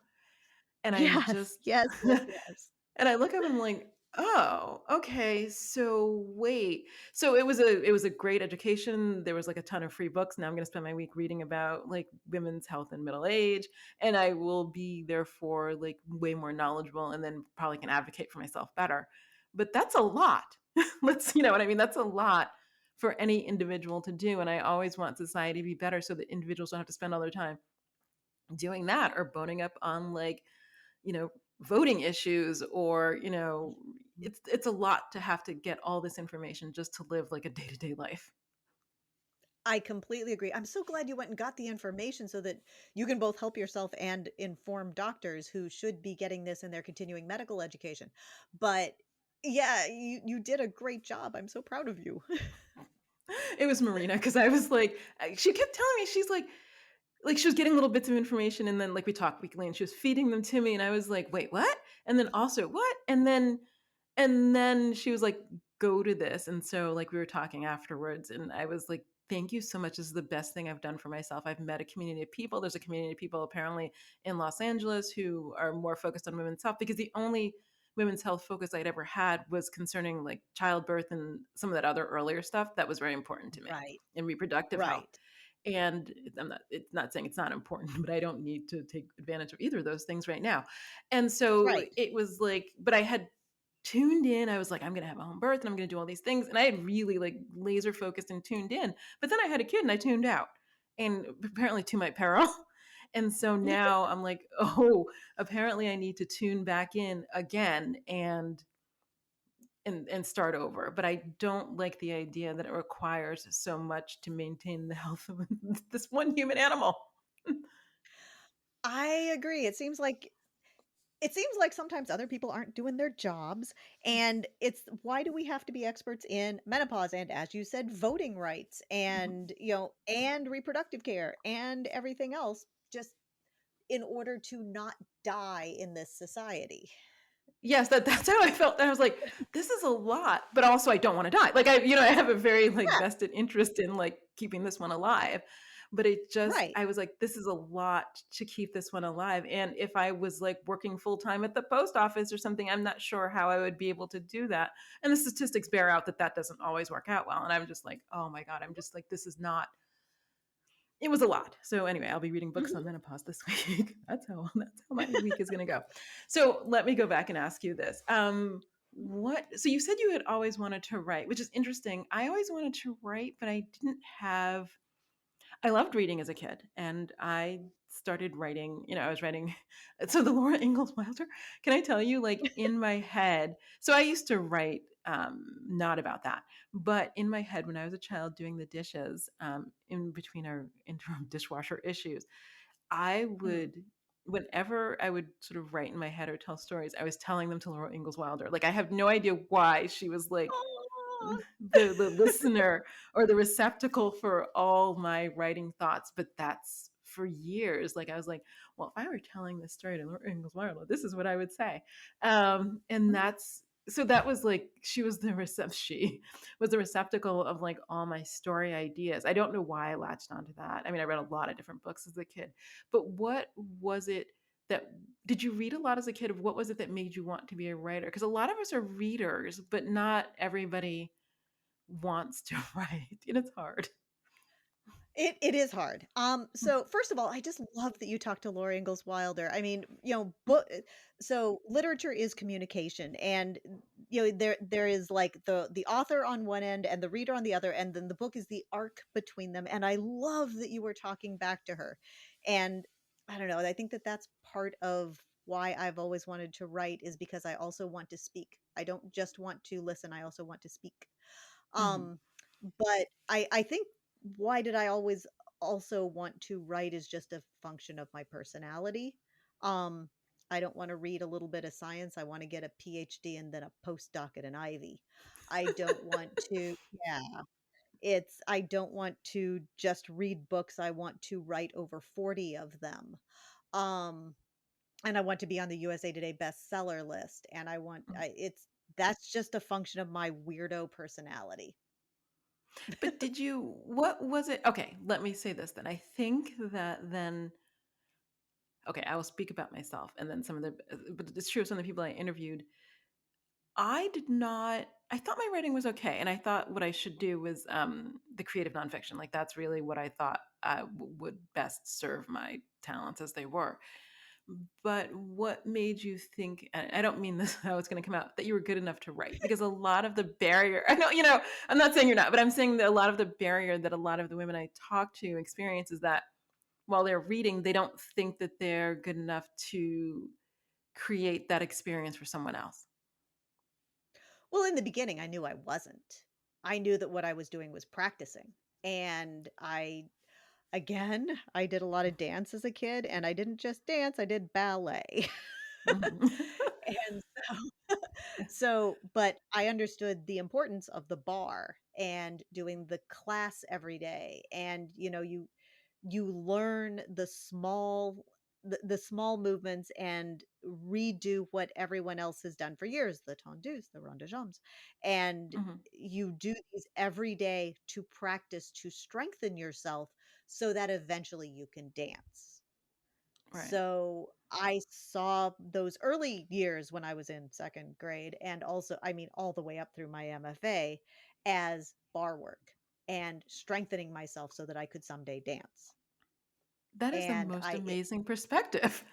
And I'm Yes. just Yes. Yes. and Yes. I look up and I'm like, "Oh, okay. So wait. So it was a great education. There was like a ton of free books. Now I'm going to spend my week reading about like women's health in middle age, and I will be therefore like way more knowledgeable and then probably can advocate for myself better." But that's a lot. Let's, you know what I mean? That's a lot for any individual to do, and I always want society to be better so that individuals don't have to spend all their time doing that or boning up on like, voting issues or, it's a lot to have to get all this information just to live like a day-to-day life. I completely agree. I'm so glad you went and got the information so that you can both help yourself and inform doctors who should be getting this in their continuing medical education. But yeah, you did a great job. I'm so proud of you. It was Marina because I was like, she kept telling me, she's like she was getting little bits of information and then like we talked weekly and she was feeding them to me and I was like, wait, what? And then also what? And then she was like, go to this. And so like we were talking afterwards and I was like, thank you so much. This is the best thing I've done for myself. I've met a community of people. There's a community of people apparently in Los Angeles who are more focused on women's health because the only women's health focus I'd ever had was concerning like childbirth and some of that other earlier stuff that was very important to me Right. in reproductive health. Right. And it's not saying it's not important, but I don't need to take advantage of either of those things right now. And so Right. it was like, but I had tuned in. I was like, I'm going to have a home birth and I'm going to do all these things. And I had really like laser focused and tuned in. But then I had a kid and I tuned out and apparently to my peril. And so now I'm like, oh, apparently I need to tune back in again and start over. But I don't like the idea that it requires so much to maintain the health of this one human animal. I agree. It seems like sometimes other people aren't doing their jobs, and it's why do we have to be experts in menopause and, as you said, voting rights and, and reproductive care and everything else just in order to not die in this society. Yes, that's how I felt. And I was like, this is a lot, but also I don't want to die. Like I have a very like Yeah, vested interest in like keeping this one alive. But it just, right. I was like, this is a lot to keep this one alive. And if I was like working full time at the post office or something, I'm not sure how I would be able to do that. And the statistics bear out that that doesn't always work out well. And I'm just like, oh my God, I'm just like, this is not, it was a lot. So anyway, I'll be reading books on Mhm. menopause this week. That's how my week is going to go. So let me go back and ask you this. What? So you said you had always wanted to write, which is interesting. I always wanted to write, but I didn't have. I loved reading as a kid, and I started writing. I was writing. So the Laura Ingalls Wilder. Can I tell you, like in my head? So I used to write, not about that, but in my head when I was a child doing the dishes, in between our interim dishwasher issues, I Mhm. would. Whenever I would sort of write in my head or tell stories, I was telling them to Laura Ingalls Wilder. Like I have no idea why she was like Aw. the listener or the receptacle for all my writing thoughts. But that's for years. Like I was like, well, if I were telling this story to Laura Ingalls Wilder, this is what I would say. And that's so that was like she was the receptacle of like all my story ideas. I don't know why I latched onto that. I mean, I read a lot of different books as a kid, but what was it that did you read a lot as a kid? Of what was it that made you want to be a writer? Because a lot of us are readers, but not everybody wants to write, and it's hard. It is hard. So first of all, I just love that you talked to Laura Ingalls Wilder. I mean, so literature is communication, and there is like the author on one end and the reader on the other, and then the book is the arc between them. And I love that you were talking back to her, and I don't know. I think that that's part of why I've always wanted to write is because I also want to speak. I don't just want to listen. I also want to speak. Mhm. Um, but I think why did I always also want to write is just a function of my personality. Um, I don't want to read a little bit of science. I want to get a PhD and then a postdoc at an Ivy. I don't want to, yeah, I don't want to just read books. I want to write over 40 of them. Um, and I want to be on the USA Today bestseller list. And that's just a function of my weirdo personality. But what was it? Okay, let me say this then. I think that then, okay, I will speak about myself and then but it's true, some of the people I interviewed, I did not, I thought my writing was okay. And I thought what I should do was the creative nonfiction. Like that's really what I thought would best serve my talents as they were. But what made you think, and I don't mean this how it's going to come out, that you were good enough to write? Because a lot of the barrier, I know, I'm not saying you're not, but I'm saying that a lot of the barrier that a lot of the women I talk to experience is that while they're reading, they don't think that they're good enough to create that experience for someone else. Well, in the beginning, I knew I wasn't. I knew that what I was doing was practicing. And I did a lot of dance as a kid, and I didn't just dance, I did ballet. Mhm. And but I understood the importance of the bar and doing the class every day. And, you learn the small movements and redo what everyone else has done for years, the tendus, the rond de jambes, and Mhm. you do these every day to practice to strengthen yourself so that eventually you can dance. Right. So, I saw those early years when I was in 2nd grade, and also I mean, all the way up through my MFA, as bar work and strengthening myself so that I could someday dance. That is the And most I it amazing perspective.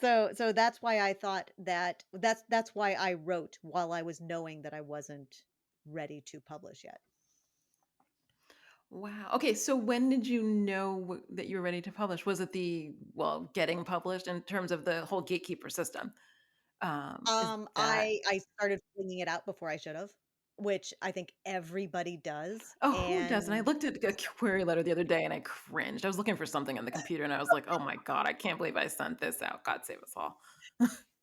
so that's why I thought that's why I wrote while I was knowing that I wasn't ready to publish yet. Wow. Okay, so when did you know that you were ready to publish? Was it getting published in terms of the whole gatekeeper system? Is that I started flinging it out before I should have, which I think everybody does, Oh, who doesn't? I and looked at a query letter the other day and I cringed. I was looking for something on the computer and I was like, "Oh my god, I can't believe I sent this out. God save us all."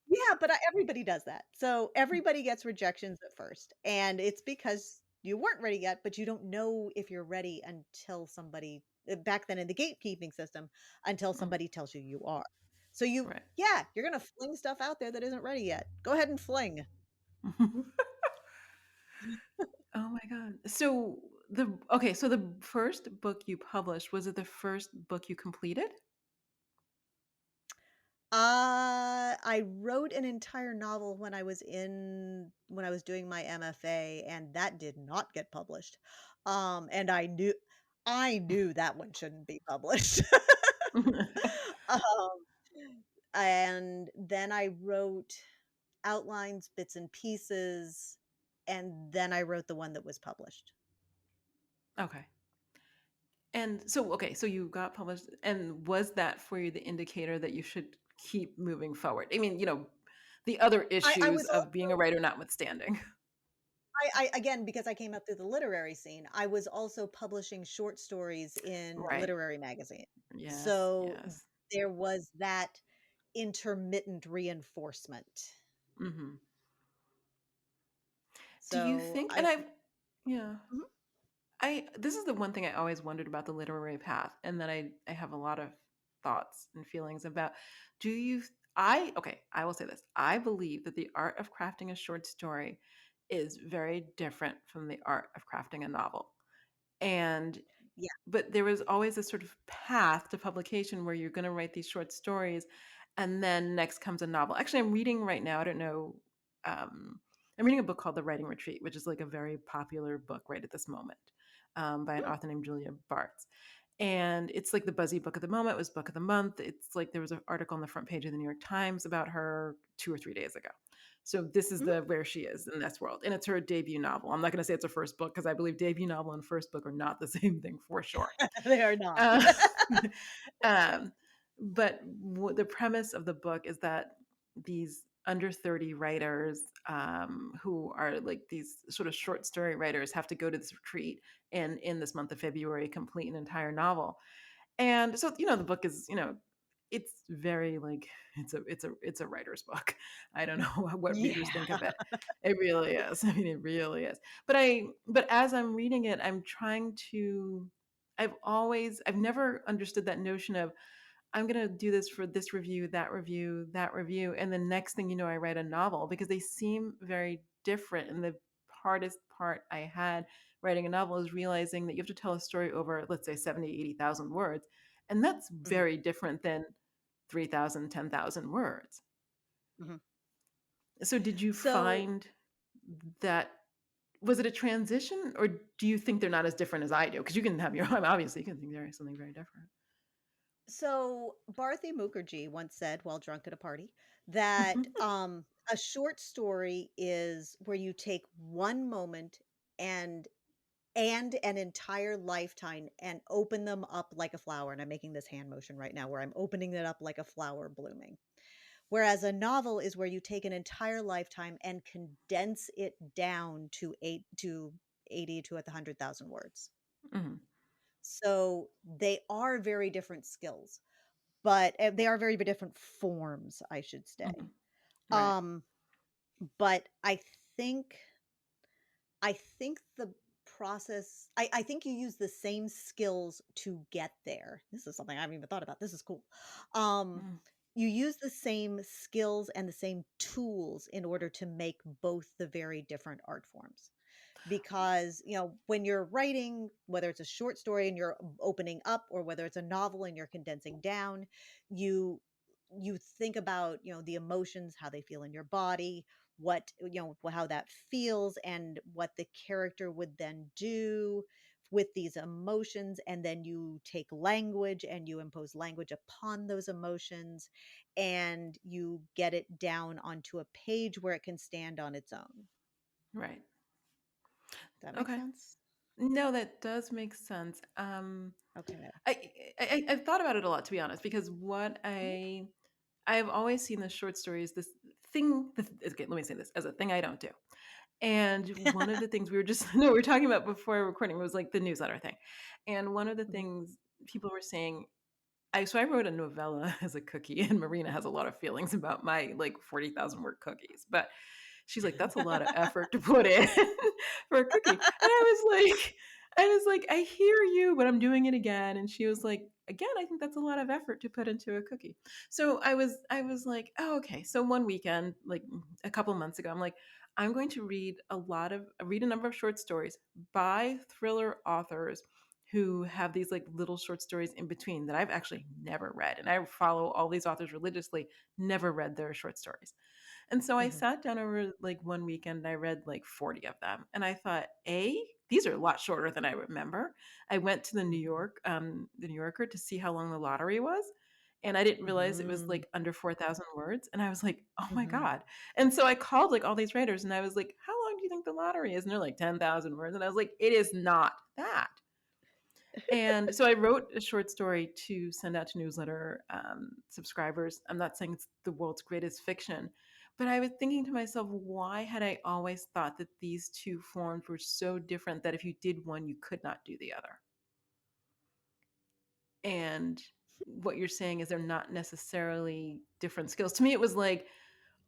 yeah, but everybody does that. So everybody gets rejections at first, and it's because you weren't ready yet, but you don't know if you're ready until somebody back then in the gatekeeping system, until Mhm. somebody tells you you are. Right. Yeah, you're gonna fling stuff out there that isn't ready yet. Go ahead and fling. Oh my god. So the first book you published, was it the first book you completed? I wrote an entire novel when I was doing my MFA, and that did not get published. And I knew that one shouldn't be published. Um, and then I wrote outlines, bits and pieces, and then I wrote the one that was published. Okay. And so, okay, so you got published, and was that for you the indicator that you should keep moving forward? I mean, the other I issues was of being a writer notwithstanding. I again, because I came up through the literary scene, I was also publishing short stories in Right. literary magazine. Yes, So yes. there was that intermittent reinforcement. Mhm. Do you So think, and I I yeah. Mhm. This is the one thing I always wondered about the literary path, and that I have a lot of thoughts and feelings about. Do you I will say this. I believe that the art of crafting a short story is very different from the art of crafting a novel. And Yeah. but there was always a sort of path to publication where you're going to write these short stories and then next comes a novel. Actually, I'm reading right now, I don't know, I'm reading a book called The Writing Retreat, which is like a very popular book right at this moment, by an Mm, author named Julia Bartz. And it's like the buzzy book of the moment. It was book of the month. It's like there was an article on the front page of the New York Times about her 2 or 3 days ago. So this is mhm. the where she is in this world, and it's her debut novel. I'm not going to say it's her first book because I believe debut novel and first book are not the same thing for sure. They are not. Uh, um, but the premise of the book is that these under 30 writers who are like these sort of short story writers have to go to this retreat and in this month of February complete an entire novel. And so, the book is, it's very like it's a writer's book. I don't know what readers think Yeah. of it. It really is. I mean, it really is. But as I'm reading it, I'm trying to I've never understood that notion of I'm going to do this for this review, that review, that review. And the next thing you know, I write a novel because they seem very different. And the hardest part I had writing a novel is realizing that you have to tell a story over, let's say, 70, 80,000 words. And that's Mhm, very different than 3,000, 10,000 words. mhm. So did you So find that, was it a transition or do you think they're not as different as I do? Because you can have your own, obviously, you can think they're something very different. so Bharati Mukherjee once said while drunk at a party that, a short story is where you take one moment and an entire lifetime and open them up like a flower, and I'm making this hand motion right now where I'm opening it up like a flower blooming. Whereas a novel is where you take an entire lifetime and condense it down to 80 to 100,000 words. Mhm, So they are very different skills, but they are very different forms, I should say. mhm. Right. Um, but I think the process I think you use the same skills to get there. This is something I haven't even thought about. This is cool. Um, Mm, you use the same skills and the same tools in order to make both the very different art forms. Because, when you're writing, whether it's a short story and you're opening up or whether it's a novel and you're condensing down, you you think about, the emotions, how they feel in your body, how that feels and what the character would then do with these emotions, and then you take language and you impose language upon those emotions and you get it down onto a page where it can stand on its own. right. That makes Okay. sense? No, that does make sense. Okay. I've thought about it a lot, to be honest, because Mhm. I've always seen the short stories, this thing. Okay, let me say this as a thing I don't do. And one of the things we were just no, we were talking about before recording was like the newsletter thing, and one of the Mhm. things people were saying. I wrote a novella as a cookie, and Marina has a lot of feelings about my like 40,000 word cookies, but she's like, "That's a lot of effort to put in for a cookie." And I hear you, but I'm doing it again. And she was like, "Again, I think that's a lot of effort to put into a cookie." So I was like, "Oh, okay." So one weekend, like a couple months ago, I'm like, I'm going to read a number of short stories by thriller authors who have these like little short stories in between that I've actually never read. And I follow all these authors religiously, never read their short stories. And so I Mhm. sat down over like one weekend and I read like 40 of them. And I thought, these are a lot shorter than I remember. I went to Mhm. the New Yorker to see how long the lottery was. And I didn't realize it was Mhm. like under 4,000 words. And I was like, oh my Mhm. God. And so I called like all these writers and I was like, how long do you think the lottery is? And they're like 10,000 words. And I was like, it is not that. And so I wrote a short story to send out to newsletter subscribers. I'm not saying it's the world's greatest fiction, but I was thinking to myself, why had I always thought that these two forms were so different that if you did one, you could not do the other? And what you're saying is they're not necessarily different skills. To me, it was like,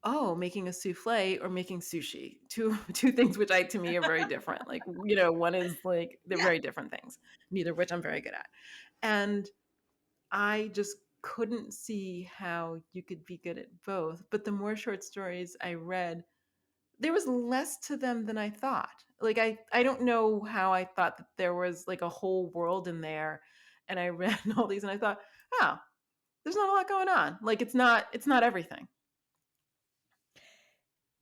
oh, making a souffle or making sushi. Two things which to me are very different. Like, one is like they're Yeah. very different things, neither of which I'm very good at. And I just couldn't see how you could be good at both. But the more short stories I read, there was less to them than I thought. Like I don't know how I thought that there was like a whole world in there. And I read all these and I thought, oh, there's not a lot going on. Like it's not everything.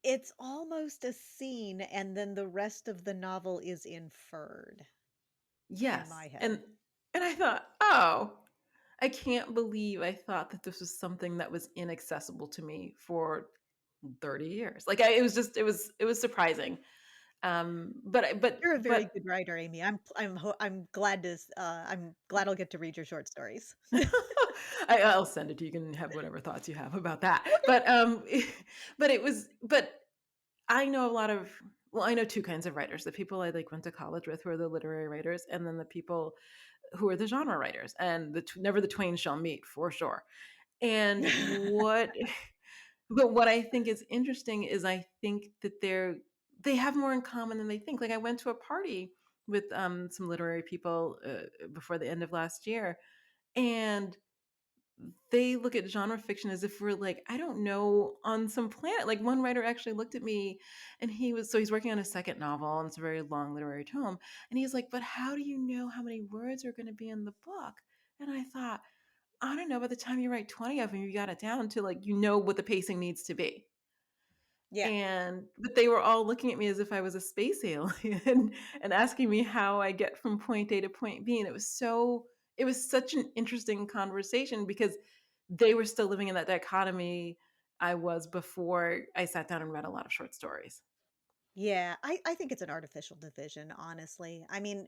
It's almost a scene, and then the rest of the novel is inferred in Yes. my head. And I thought, oh, I can't believe I thought that this was something that was inaccessible to me for 30 years. Like it was surprising. You're a very but good writer, Amy. I'm glad I'm glad I'll get to read your short stories. I'll send it to you. You can have whatever thoughts you have about that. Okay. But I know a lot of, well, I know two kinds of writers: the people I like went to college with, who are the literary writers, and then the people who are the genre writers. And never the twain shall meet, for sure. And but what I think is interesting is I think that they have more in common than they think. Like I went to a party with some literary people before the end of last year, and they look at genre fiction as if we're like, I don't know, on some planet. Like one writer actually looked at me, and he's working on a second novel, and it's a very long literary tome. And he's like, but how do you know how many words are going to be in the book? And I thought, I don't know, by the time you write 20 of them, you got it down to like, what the pacing needs to be. Yeah. But they were all looking at me as if I was a space alien and asking me how I get from point A to point B. And it was such an interesting conversation because they were still living in that dichotomy I was before I sat down and read a lot of short stories. Yeah, I think it's an artificial division, honestly. I mean,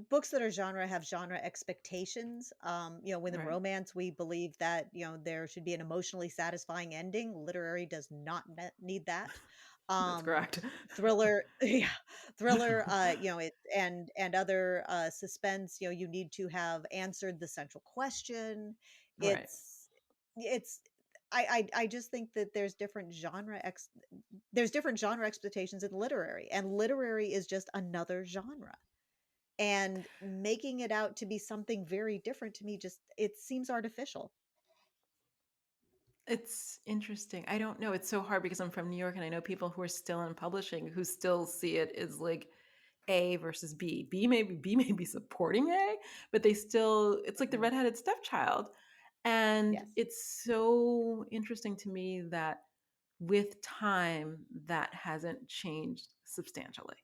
books that are genre have genre expectations. Within Right. romance, we believe that, there should be an emotionally satisfying ending. Literary does not need that. That's Um, correct. Thriller, yeah, thriller, and other suspense, you need to have answered the central question. Right. It's, it's, I just think that there's different genre expectations in literary, and literary is just another genre. And making it out to be something very different to me, just it seems artificial. It's interesting. I don't know. It's so hard because I'm from New York and I know people who are still in publishing who still see it as like A versus B. B may be supporting A, but it's like the Mhm. redheaded stepchild. And Yes. it's so interesting to me that with time that hasn't changed substantially.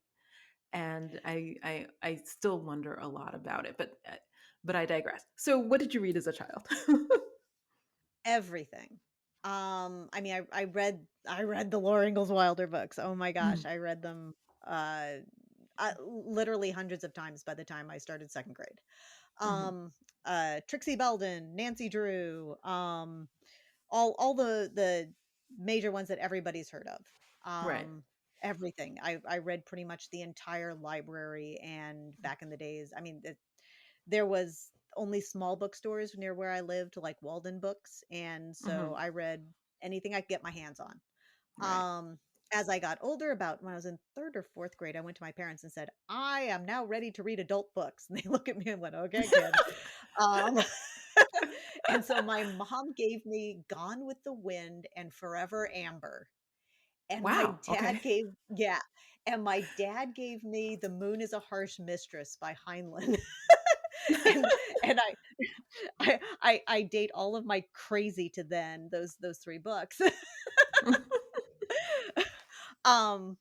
And I still wonder a lot about it, but I digress. So what did you read as a child? Everything. I mean, I read the Laura Ingalls Wilder books. Oh my gosh, Mhm. I read them, uh, literally hundreds of times by the time I started 2nd grade. Mhm. Um, Trixie Belden, Nancy Drew, all the major ones that everybody's heard of. Right. Everything. I read pretty much the entire library, and back in the days, I mean, there was only small bookstores near where I lived, like Walden Books, and so Mhm. I read anything I could get my hands on. Right. Um, as I got older, about when I was in 3rd or 4th grade, I went to my parents and said, "I am now ready to read adult books." And they look at me and went, "Okay, kid." Um, and so my mom gave me Gone with the Wind and Forever Amber. And my Wow. dad Okay. gave yeah, and my dad gave me The Moon is a Harsh Mistress by Heinlein. And I date all of my crazy to then those 3 books.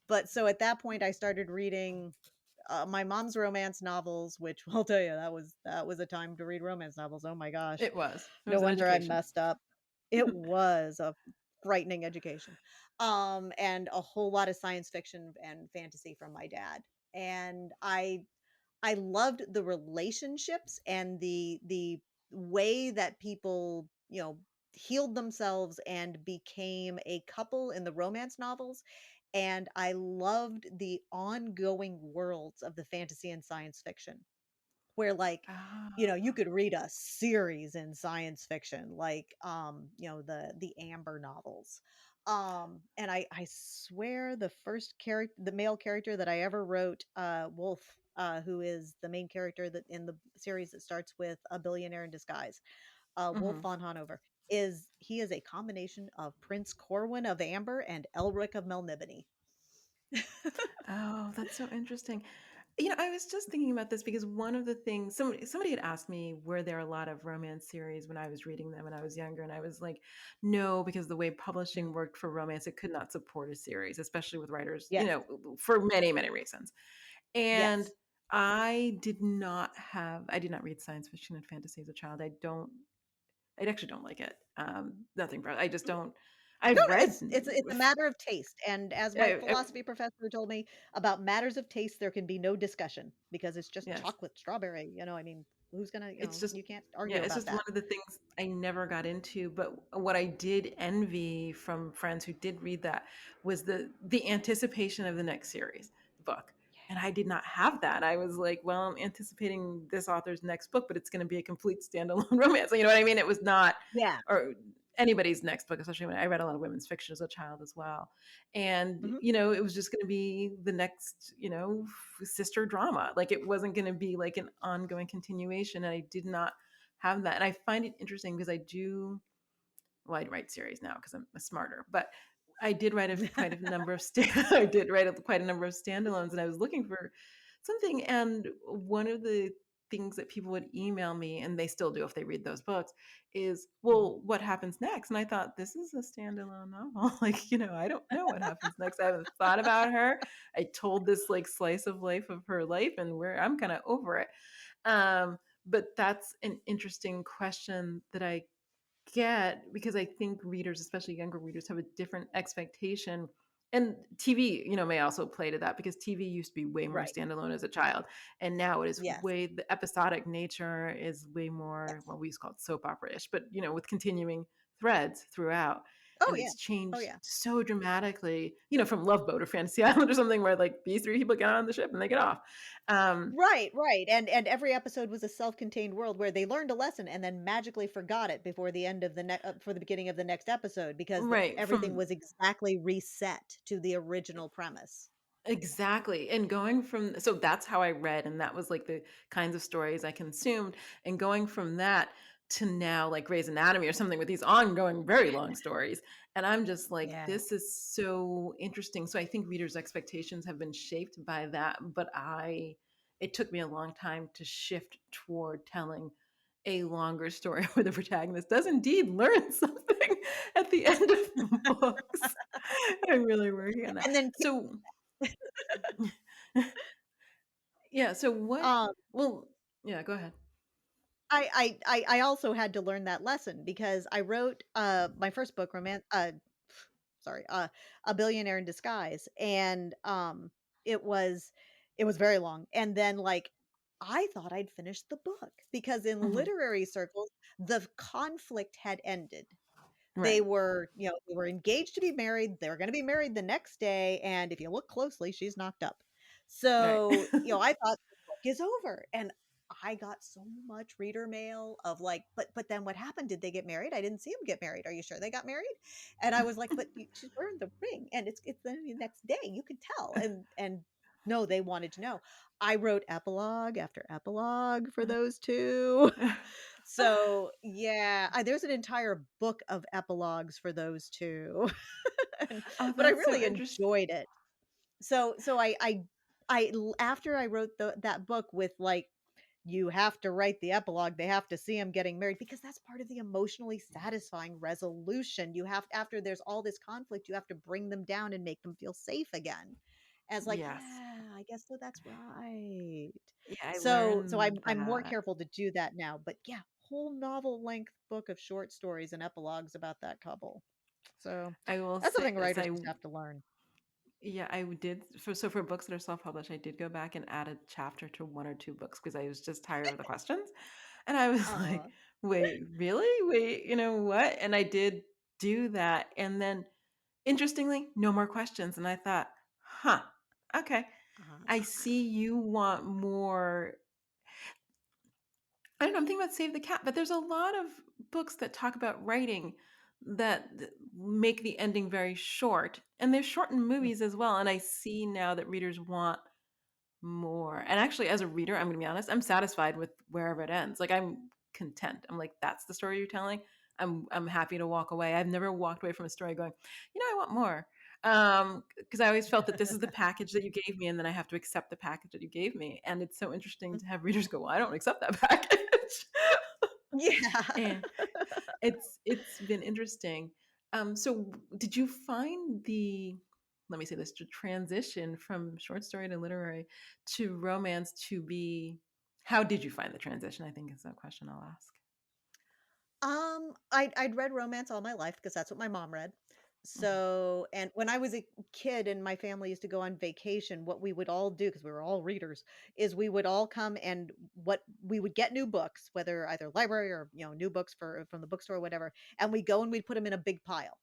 But so at that point, I started reading, my mom's romance novels, which I'll tell you, that was a time to read romance novels, oh my gosh. It was. It No was an wonder I education. messed up. It was a frightening education. And a whole lot of science fiction and fantasy from my dad. And I loved the relationships and the way that people, healed themselves and became a couple in the romance novels, and I loved the ongoing worlds of the fantasy and science fiction. Where, like, you Ah. could read a series in science fiction, like, the Amber novels. And I swear the male character that I ever wrote, Wolf, who is the main character that in the series that starts with A Billionaire in Disguise, Wolf Mhm. von Hanover, he is a combination of Prince Corwin of Amber and Elric of Melniboné. Oh, that's so interesting. I was just thinking about this because one of the things somebody had asked me, were there a lot of romance series when I was reading them when I was younger, and I was like, no, because the way publishing worked for romance, it could not support a series, especially with writers, Yes. for many, many reasons. And Yes. I did not read science fiction and fantasy as a child. I actually don't like it. Nothing, I just don't. No, I've no, read. it's a matter of taste, and as my I, philosophy professor told me, about matters of taste, there can be no discussion because it's just yes, chocolate, strawberry, I mean, who's gonna, it's just you can't yeah, argue it's about just one that. of the things I never got into. But what I did envy from friends who did read that was the anticipation of the next series book. And I did not have that. I was like, well, I'm anticipating this author's next book, but it's going to be a complete standalone romance. You know what I mean? It was not, Yeah. or anybody's next book, especially when I read a lot of women's fiction as a child as well. And, Mhm. it was just going to be the next, sister drama. Like it wasn't going to be like an ongoing continuation. And I did not have that. And I find it interesting because I write series now because I'm smarter, but I did write quite a number of I did write quite a number of standalones, and I was looking for something. And one of the things that people would email me, and they still do if they read those books, is, Mhm. well, what happens next? And I thought, this is a standalone novel. Like, I don't know what happens next. I haven't thought about her. I told this like slice of life of her life, and where I'm kind of over it. But that's an interesting question that I get, because I think readers, especially younger readers, have a different expectation. And TV, may also play to that, because TV used to be way more Right. standalone as a child. And now it is Yes. the episodic nature is way more, Yes. well, we used to call it soap opera-ish, but, with continuing threads throughout. Oh, And yeah. it's Oh, changed yeah. so dramatically, from Love Boat or Fantasy Island or something, where like these three people get on the ship and they get off. Um, Right, right, and every episode was a self-contained world where they learned a lesson and then magically forgot it before the end of for the beginning of the next episode because right. everything was exactly reset to the original premise. Exactly. And going from, so that's how I read, and that was like the kinds of stories I consumed. And going from that to now, like Grey's Anatomy or something with these ongoing, very long stories. And I'm just like, Yeah. this is so interesting. So I think readers' expectations have been shaped by that. But it took me a long time to shift toward telling a longer story where the protagonist does indeed learn something at the end of the books. I'm really working on that. And then So, yeah. So what? um Well, yeah. Go ahead. I also had to learn that lesson because I wrote my first book romance sorry, A Billionaire in Disguise, and, it was it was very long, and then, like, I thought I'd finished the book because in Hmm. literary circles, the conflict had ended. They Right. were, they were engaged to be married, they were gonna be married the next day, and if you look closely, she's knocked up. Right. So, I thought the book is over, and I got so much reader mail of like, "But then what happened? Did they get married? I didn't see them get married. Are you sure they got married?" And I was like, "But you she's wearing the ring, and it's the next day, you can tell." And no, they wanted to know. I wrote epilogue after epilogue for those 2. So, yeah, there's an entire book of epilogues for those 2, and Oh, but I that's so really interesting. enjoyed it. So after I wrote that book with, like, you have to write the epilogue, they have to see him getting married because that's part of the emotionally satisfying resolution. You have after there's all this conflict, you have to bring them down and make them feel safe again. As like, Yes. "Yeah, I guess so that's right." Yeah, I So learned I'm more that. careful to do that now, but yeah, whole novel length book of short stories and epilogues about that couple. So, I will that's say something this. writers just have to learn. Yeah, I did. For books that are self-published, I did go back and add a chapter to one or two books because I was just tired of the questions. And I was Aw. like, wait, really? Wait, what? And I did do that. And then, interestingly, no more questions. And I thought, huh, okay. I Ah. see you want more. I don't know, I'm thinking about Save the Cat, but there's a lot of books that talk about writing that make the ending very short. And there's shortened Mm. movies as well. And I see now that readers want more. And actually, as a reader, I'm going to be honest, I'm satisfied with wherever it ends. Like, I'm content. I'm like, that's the story you're telling. I'm happy to walk away. I've never walked away from a story going, I want more. Because I always felt that this is the package that you gave me, and then I have to accept the package that you gave me. And it's so interesting to have readers go, well, I don't accept that package. Yeah. And it's been interesting. So did you find let me say this, to transition from short story to literary to romance to be, how did you find the transition? I think is a question I'll ask. I'd read romance all my life because that's what my mom read. Mhm. So, and when I was a kid and my family used to go on vacation, what we would all do, because we were all readers, is we would all come and what we would get new books, whether either library or, new books from the bookstore or whatever, and we go and we'd put them in a big pile.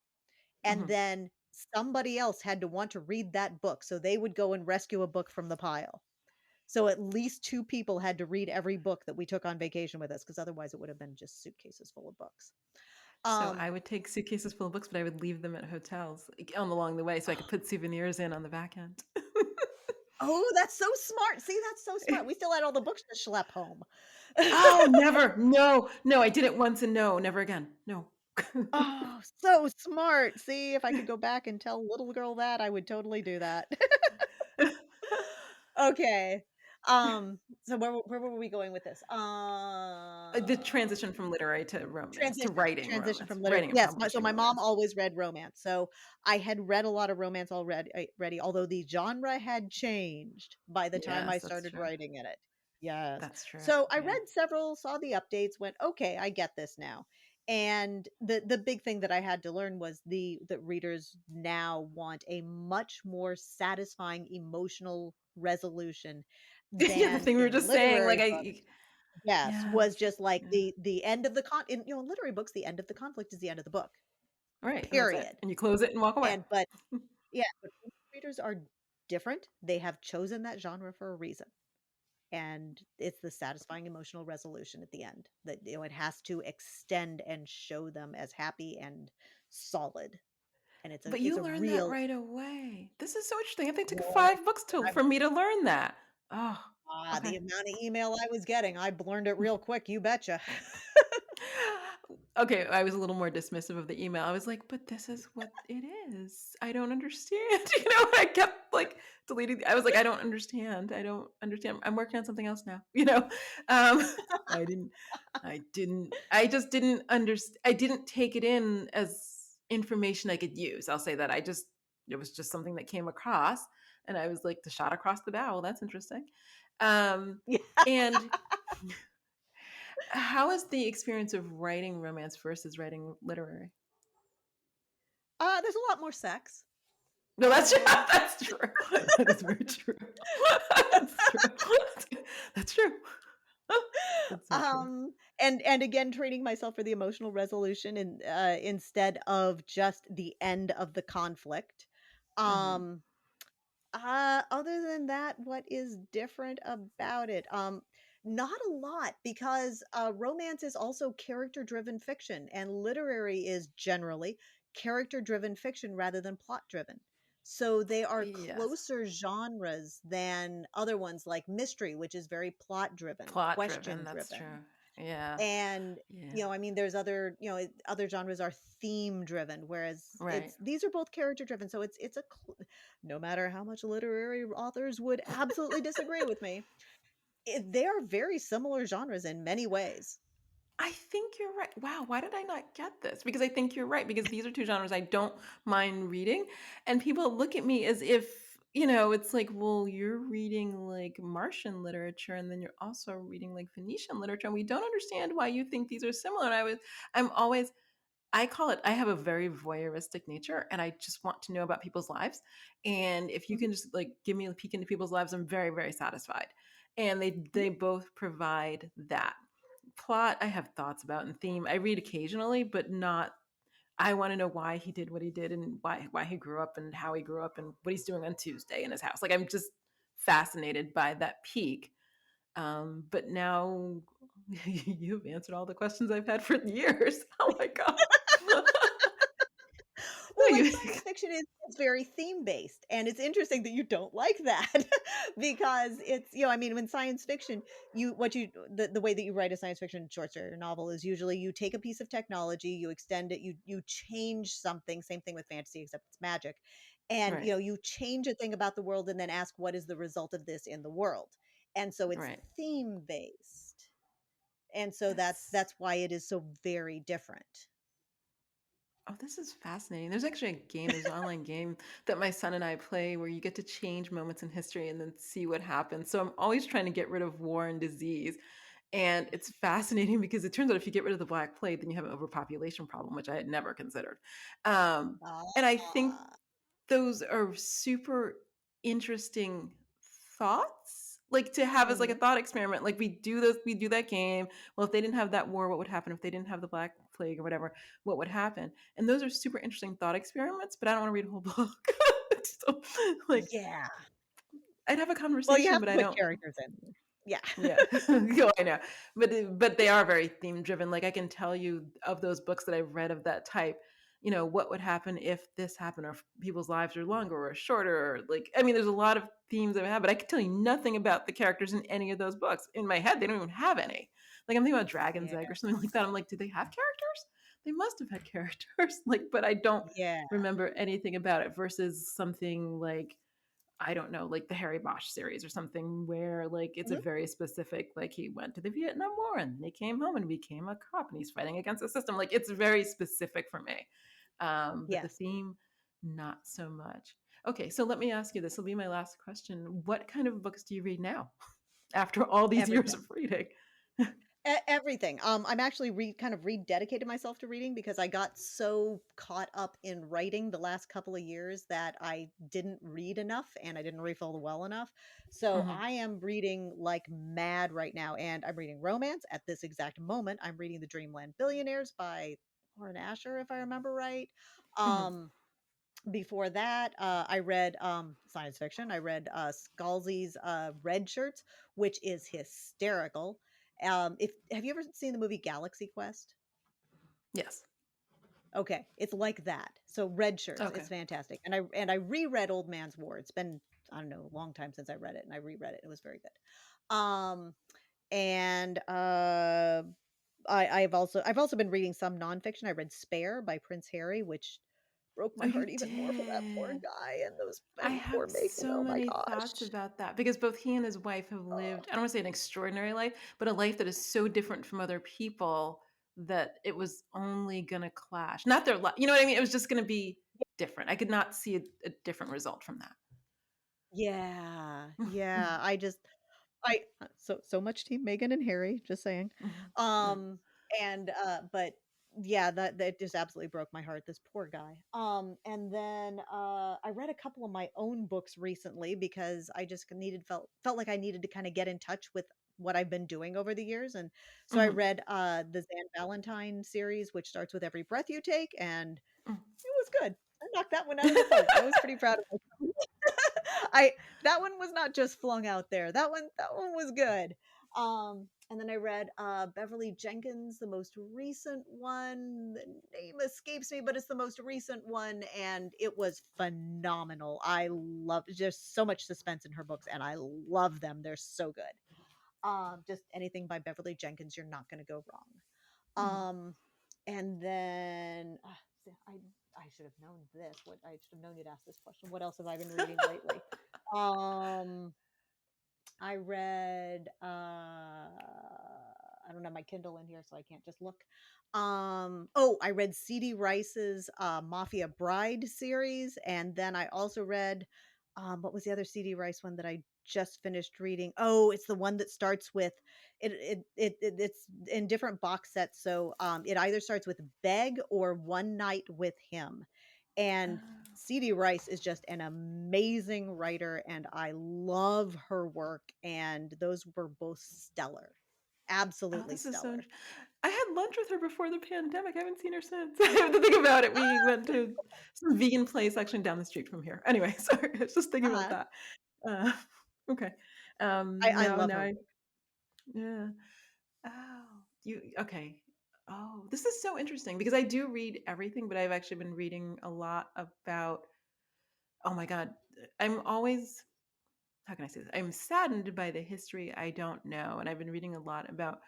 And Mhm. then somebody else had to want to read that book, so they would go and rescue a book from the pile. So at least 2 people had to read every book that we took on vacation with us, because otherwise it would have been just suitcases full of books. So Um I would take suitcases full of books, but I would leave them at hotels, like, on along the way so I could put souvenirs in on the back end. Oh, that's so smart. See, that's so smart. We still had all the books to schlep home. Oh, never. No, no, I did it once and no, never again. No. Oh, so smart. See, if I could go back and tell little girl that, I would totally do that. Okay. So where were we going with this? The transition from literary to romance, to Transition from literary, writing and yes, so publishing my mom romance. always read romance, so I had read a lot of romance already, although the genre had changed by the time I Yes, that's started true. writing in it. Yes. That's true. So I Yeah. read several, saw the updates, went, "Okay, I get this now." And the big thing that I had to learn was that readers now want a much more satisfying emotional resolution Yeah, the than thing we were in just saying, like, literary I books. Yes, was yes. just like Yeah. the end of the in literary books, the end of the conflict is the end of the book, Right, and that's it. period. And you close it and walk away. And but yeah, but readers are different. They have chosen that genre for a reason, and it's the satisfying emotional resolution at the end that, it has to extend and show them as happy and solid, and But it's you a learned that real right away. This is so interesting. I think it took boy, 5 books to I for me to learn that. Oh, the okay. amount of email I was getting, I learned it real quick, you betcha. Okay, I was a little more dismissive of the email. I was like, "But this is what it is. I don't understand." I kept, like, deleting I was like, "I don't understand. I don't understand. I'm working on something else now." Um, I didn't I just didn't I didn't take it in as information I could use. I'll say that. It was just something that came across, and I was like, "The shot across the bow. Well, that's interesting." Um, Yeah. and how is the experience of writing romance versus writing literary? There's a lot more sex. No, that's Um that's true. That is very true. That's true. That's true. That's so true. And again, training myself for the emotional resolution instead of just the end of the conflict. Mhm. Um, Other than that, what is different about it? Not a lot, because romance is also character-driven fiction, and literary is generally character-driven fiction rather than plot-driven. So they are Yes. closer genres than other ones like mystery, which is very plot-driven, Plot driven, that's question-driven. true. Yeah. And, Yeah. I mean, there's other genres are theme driven, whereas Right. these are both character driven. So no matter how much literary authors would absolutely disagree with me, they are very similar genres in many ways. I think you're right. Wow, why did I not get this? Because I think you're right, because these are 2 genres I don't mind reading, and people look at me as if, it's like, "Well, you're reading, like, Martian literature, and then you're also reading, like, Phoenician literature, and we don't understand why you think these are similar." And I'm always I call it I have a very voyeuristic nature, and I just want to know about people's lives, and if you Mhm, can just, like, give me a peek into people's lives, I'm very, very satisfied, and mhm. they both provide that. Plot, I have thoughts about, and theme, I read occasionally, but not I wanna know why he did what he did and why he grew up and how he grew up and what he's doing on Tuesday in his house. Like, I'm just fascinated by that peak. But now you've answered all the questions I've had for years. Oh my god. No, Well, like, you science fiction is very theme based, and it's interesting that you don't like that because I mean, when science fiction, the way that you write a science fiction short story or novel is usually you take a piece of technology, you extend it, you change something, same thing with fantasy except it's magic. And, Right, you change a thing about the world and then ask what is the result of this in the world. And so it's right. theme based. And so That's that's why it is so very different. oh, this is fascinating. There's actually a game, there's an online game that my son and I play where you get to change moments in history and then see what happens. So I'm always trying to get rid of war and disease. And it's fascinating because it turns out if you get rid of the Black Plague, then you have an overpopulation problem, which I had never considered. Um, and I think Ah. those are super interesting thoughts, like to have as like a Mhm. thought experiment. Like we do that game. Well, if they didn't have that war, what would happen? If they didn't have the Black Plague or whatever, what would happen? And those are super interesting thought experiments. But I don't want to read a whole book. So, like Yeah. I'd have a Well, you conversation, have but to I put don't. characters in. Yeah. Yeah, no, I know, but they are very theme driven. Like I can tell you of those books that I've read of that type. What would happen if this happened, or if people's lives are longer or shorter? Or like, I mean, there's a lot of themes I have, but I can tell you nothing about the characters in any of those books. In my head, they don't even have any. Like I'm thinking about Dragon's Yeah. Egg or something like that. I'm like, did they have characters? They must have had characters. Like, but I don't Yeah. remember anything about it. Versus something like I don't know, like the Harry Bosch series or something where like it's a Mhm. very specific, like he went to the Vietnam War and then he came home and became a cop and he's fighting against the system. Like it's very specific for me. But the Yes. theme, not so much. Okay, so let me ask you, this will be my last question. What kind of books do you read now after all these years Everything. of reading? Everything. I'm actually kind of rededicated myself to reading because I got so caught up in writing the last couple of years that I didn't read enough and I didn't refill well enough. So Mhm, I am reading like mad right now, and I'm reading romance at this exact moment. I'm reading The Dreamland Billionaires by Lauren Asher, if I remember right. mhm. Um, Before that, I read, science fiction. I read, Scalzi's, Red Shirts, which is hysterical. If Have you ever seen the movie Galaxy Quest? Yes. Okay, it's like that. So Red Shirts, it's Okay. fantastic. And I reread Old Man's War. It's been, I don't know, a long time since I read it, and I reread it. It was very good. Um, and I've also been reading some nonfiction. I read Spare by Prince Harry, which broke Oh, my you heart even more for that poor did. guy and those I and poor have Megan. so Oh my many thoughts gosh. about that because both he and his wife have Oh, lived, I don't want to say an extraordinary life, but a life that is so different from other people that it was only going to clash. Not their life, you know what I mean? It was just going to be different. I could not see a different result from that. yeah, Mhm, yeah. So much team Megan and Harry, just saying. mhm, mm. Um, but yeah, that just absolutely broke my heart, this poor guy. And then, I read a couple of my own books recently because I just felt like I needed to kinda get in touch with what I've been doing over the years, and so I Mhm, read, the Zan Valentine series, which starts with Every Breath You Take, and mm. it was good. I knocked that one out of the park. I was pretty proud of myself. I That one was not just flung out there. That one was good. And then I read Beverly Jenkins, the most recent one. The name escapes me, but it's the most recent one, and it was phenomenal. I love There's so much suspense in her books, and I love them. They're so good. Just anything by Beverly Jenkins, you're not going to go wrong. Mhm. Um, and then I should have known this. What I should have known you'd ask this question. What else have I been reading lately? Um, I read I don't have my Kindle in here, so I can't just look. Oh, I read CD Rice's Mafia Bride series, and then I also read what was the other CD Rice one that I just finished reading? Oh, it's the one that starts with it's in different box sets. So it either starts with Beg or One Night with Him. And Oh. CD Rice is just an amazing writer, and I love her work, and those were both stellar. Oh, Absolutely this is so stellar. I had lunch with her before the pandemic. I haven't seen her since. I have to think about it. We went to some vegan place actually down the street from here. Anyway, sorry, I was just thinking about Uh-huh. that. Uh, okay. I Now love now her I work. yeah. Oh, you okay. Oh, this is so interesting because I do read everything, but I've actually been reading a lot about oh my God. I'm always how can I say this? I'm saddened by the history I don't know. And I've been reading a lot about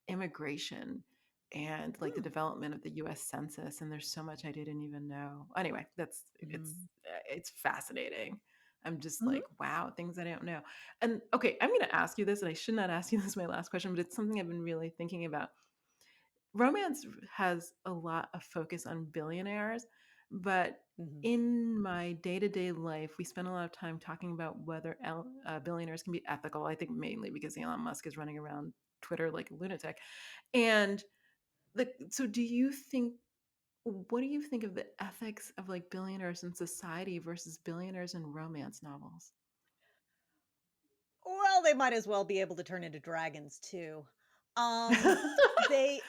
immigration and like the Mm, development of the US Census. And there's so much I didn't even know. Anyway, mhm, it's fascinating. I'm just mhm, like, wow, things I don't know. And okay, I'm gonna ask you this, and I should not ask you this my last question, but it's something I've been really thinking about. Romance has a lot of focus on billionaires, but mhm. in my day-to-day life, we spend a lot of time talking about whether billionaires can be ethical. I think mainly because Elon Musk is running around Twitter like a lunatic. And so what do you think of the ethics of like billionaires in society versus billionaires in romance novels? Well, they might as well be able to turn into dragons too. Um, they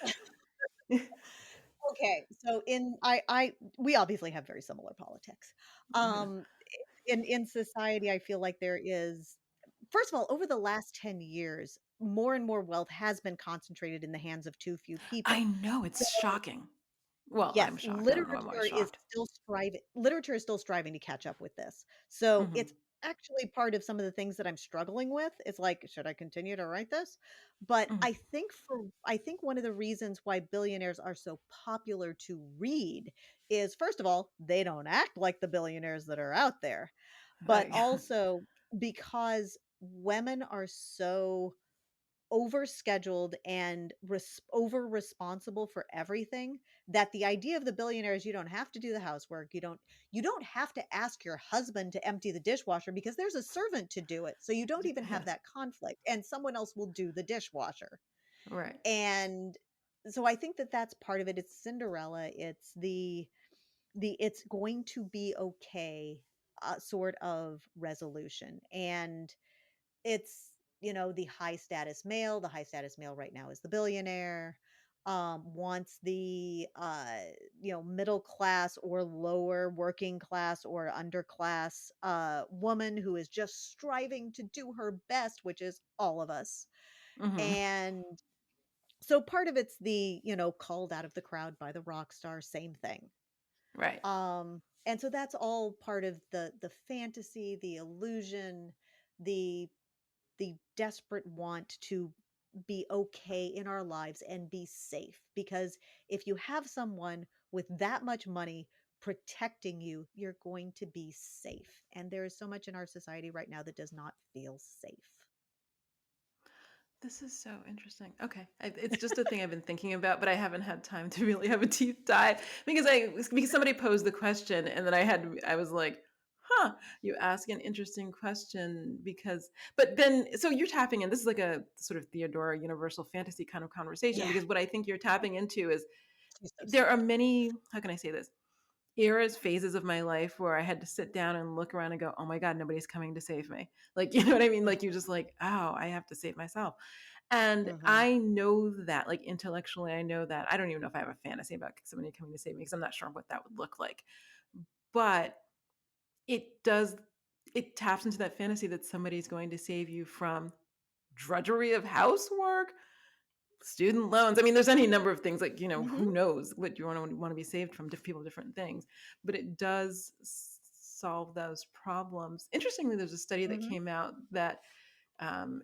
Okay, so I we obviously have very similar politics. Yeah. Um, in society, I feel like there is first of all, over the last 10 years, more and more wealth has been concentrated in the hands of too few I people. know, it's shocking. Well, I'm Yes, shocked. I don't know why I'm shocked. literature is still striving to catch up with this. So, Mhm. it's actually part of some of the things that I'm struggling with. It's like, should I continue to write this? But Mhm. I think one of the reasons why billionaires are so popular to read is, first of all, they don't act like the billionaires that are out there, but I also because women are so overscheduled and over responsible for everything that the idea of the billionaires, you don't have to do the housework, you don't have to ask your husband to empty the dishwasher because there's a servant to do it, so you don't even have yes. that conflict and someone else will do the dishwasher. Right. And so I think that that's part of it. It's Cinderella, it's the it's going to be okay sort of resolution. And it's, the high status male right now is the billionaire, wants the, middle class or lower working class or underclass, woman who is just striving to do her best, which is all of us. Mhm. And so part of it's the, called out of the crowd by the rock star, same thing. Right. And so that's all part of the fantasy, the illusion, the the desperate want to be okay in our lives and be safe. Because if you have someone with that much money protecting you, you're going to be safe. And there is so much in our society right now that does not feel safe. This is so interesting. Okay, it's just a thing I've been thinking about, but I haven't had time to really have a deep dive because somebody posed the question, and then I was like, "Huh, you ask an interesting question." But then, so you're tapping in. This is like a sort of Theodora universal fantasy kind of conversation Yeah, because what I think you're tapping into is she's so there are sweet. many. How can I say this? Eras, phases of my life where I had to sit down and look around and go, "Oh my God, nobody's coming to save me." Like, you know what I mean? Like, you're just like, "Oh, I have to save myself." And Mm-hmm. I know that, like, intellectually, I know that. I don't even know if I have a fantasy about somebody coming to save me because I'm not sure what that would look like. But it does, it taps into that fantasy that somebody's going to save you from drudgery of housework, student loans. I mean, there's any number of things like, Mm-hmm. who knows what you want to be saved from, people, different things. But it does solve those problems. Interestingly, there's a study that Mm-hmm. came out that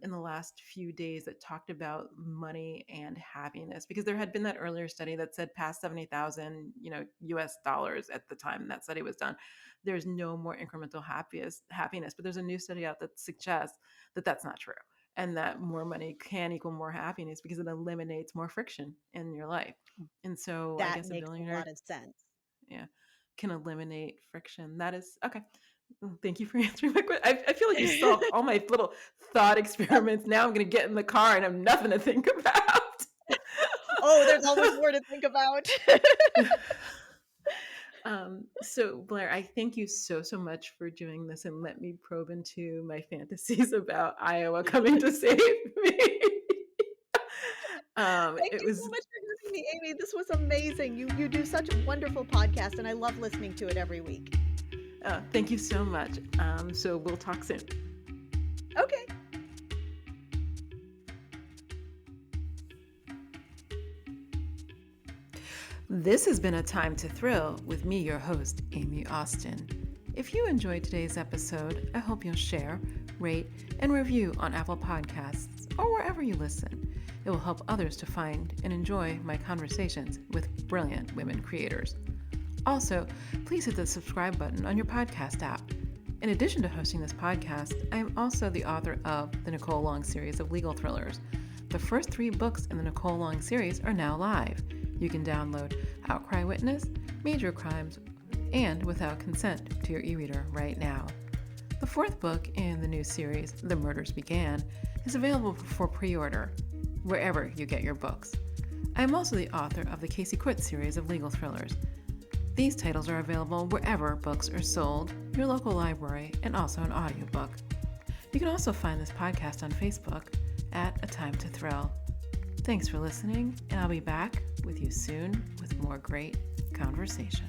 in the last few days that talked about money and happiness because there had been that earlier study that said past 70,000 US dollars at the time that study was done, there's no more incremental happiness. But there's a new study out that suggests that that's not true and that more money can equal more happiness because it eliminates more friction in your life. And so I That guess a makes a lot billionaire, of sense. yeah, can eliminate friction. That is okay. Well, thank you for answering my question. I feel like you solved all my little thought experiments. Now I'm going to get in the car and have nothing to think about. Oh, there's always more to think about. So Blair, I thank you so, so much for doing this and let me probe into my fantasies about Iowa coming to save me. Thank It you so was, much for having me, Amy. This was amazing. You do such a wonderful podcast, and I love listening to it every week. thank you so much. So we'll talk soon. Okay. This has been A Time to Thrill with me, your host, Amy Austin. If you enjoyed today's episode, I hope you'll share, rate, and review on Apple Podcasts or wherever you listen. It will help others to find and enjoy my conversations with brilliant women creators. Also, please hit the subscribe button on your podcast app. In addition to hosting this podcast, I am also the author of the Nicole Long series of legal thrillers. The first 3 books in the Nicole Long series are now live. You can download Outcry Witness, Major Crimes, and Without Consent to your e-reader right now. The 4th book in the new series, The Murders Began, is available for pre-order. wherever you get your books. I am also the author of the Casey Quit series of legal thrillers. These titles are available wherever books are sold, your local library, and also an audiobook. You can also find this podcast on Facebook at A Time to Thrill. Thanks for listening, and I'll be back with you soon with more great conversation.